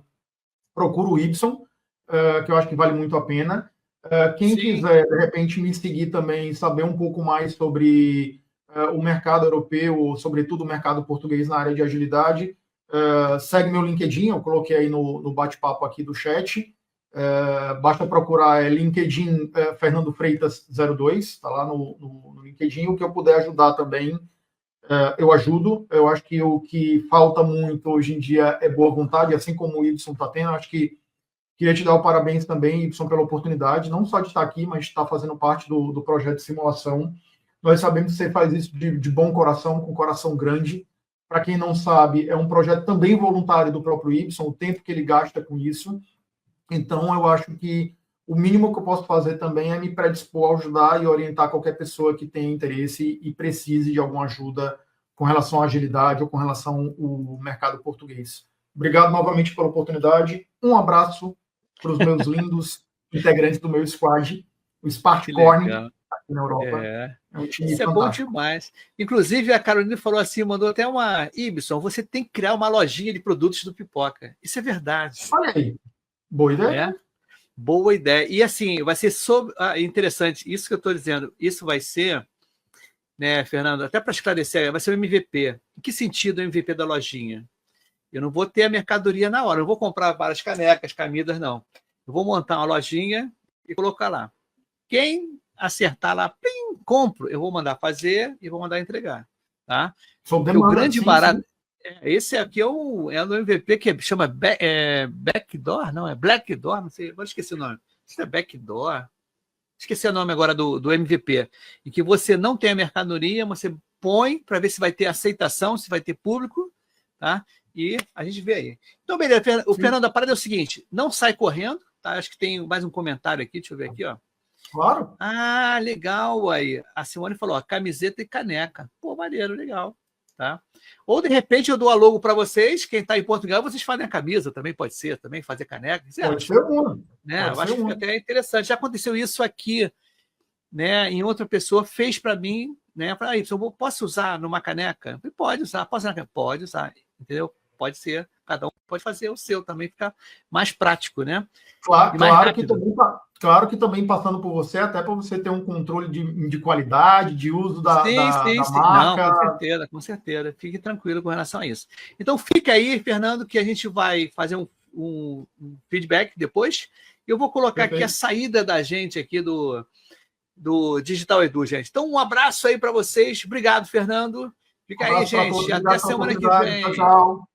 procura o Y, que eu acho que vale muito a pena. Quem quiser, de repente, me seguir também, saber um pouco mais sobre o mercado europeu, ou sobretudo o mercado português na área de agilidade, segue meu LinkedIn, eu coloquei aí no bate-papo aqui do chat. Basta procurar LinkedIn Fernando Freitas 02, está lá no LinkedIn. O que eu puder ajudar também, eu ajudo. Eu acho que o que falta muito hoje em dia é boa vontade, assim como o Ibson está tendo. Acho que queria te dar o parabéns também, Ibson, pela oportunidade, não só de estar aqui, mas de estar fazendo parte do projeto de simulação. Nós sabemos que você faz isso de bom coração, com coração grande. Para quem não sabe, é um projeto também voluntário do próprio Ibson, o tempo que ele gasta com isso. Então, eu acho que o mínimo que eu posso fazer também é me predispor a ajudar e orientar qualquer pessoa que tenha interesse e precise de alguma ajuda com relação à agilidade ou com relação ao mercado português. Obrigado novamente pela oportunidade. Um abraço para os meus lindos integrantes do meu squad, o Sparkcorn, aqui na Europa. É um time fantástico. Bom demais. Inclusive, a Carolina falou assim, mandou até uma... Ibson, você tem que criar uma lojinha de produtos do Pipoca. Isso é verdade. Olha aí. Boa ideia. Boa ideia. E assim, vai ser interessante, isso que eu estou dizendo, isso vai ser, né, Fernando, até para esclarecer, vai ser o MVP. Em que sentido o MVP da lojinha? Eu não vou ter a mercadoria na hora, eu não vou comprar várias canecas, camisas, não. Eu vou montar uma lojinha e colocar lá. Quem acertar lá, plim, compro, eu vou mandar fazer e vou mandar entregar. Tá? Porque o grande barato... Esse aqui é o MVP que chama Backdoor, não, é Blackdoor, não sei, agora esqueci o nome. Isso é Backdoor. Esqueci o nome agora do MVP. E que você não tem a mercadoria, você põe para ver se vai ter aceitação, se vai ter público, tá? E a gente vê aí. Então, beleza, o Fernando, a parada é o seguinte, não sai correndo, tá? Acho que tem mais um comentário aqui, deixa eu ver aqui, ó. Claro. Ah, legal aí. A Simone falou, ó, camiseta e caneca. Pô, maneiro, legal. Tá? Ou, de repente, eu dou a logo para vocês. Quem está em Portugal, vocês fazem a camisa também, pode ser, também fazer caneca. Pode ser uma. Né? Pode Eu ser acho que uma. fica até interessante. Já aconteceu isso aqui, né? Em outra pessoa fez para mim, né? Para aí, eu posso usar numa caneca? Eu falei, pode usar, posso usar na caneca? Pode usar, entendeu? Pode ser, cada um pode fazer o seu também, fica mais prático, né? Claro, E mais claro que também passando por você, até para você ter um controle de qualidade, de uso da Sim. Não, marca. com certeza. Fique tranquilo com relação a isso. Então, fica aí, Fernando, que a gente vai fazer um feedback depois. Eu vou colocar aqui a saída da gente aqui do Digital Edu, gente. Então, um abraço aí para vocês. Obrigado, Fernando. Fica aí, gente. Até semana que vem. Tchau, tchau.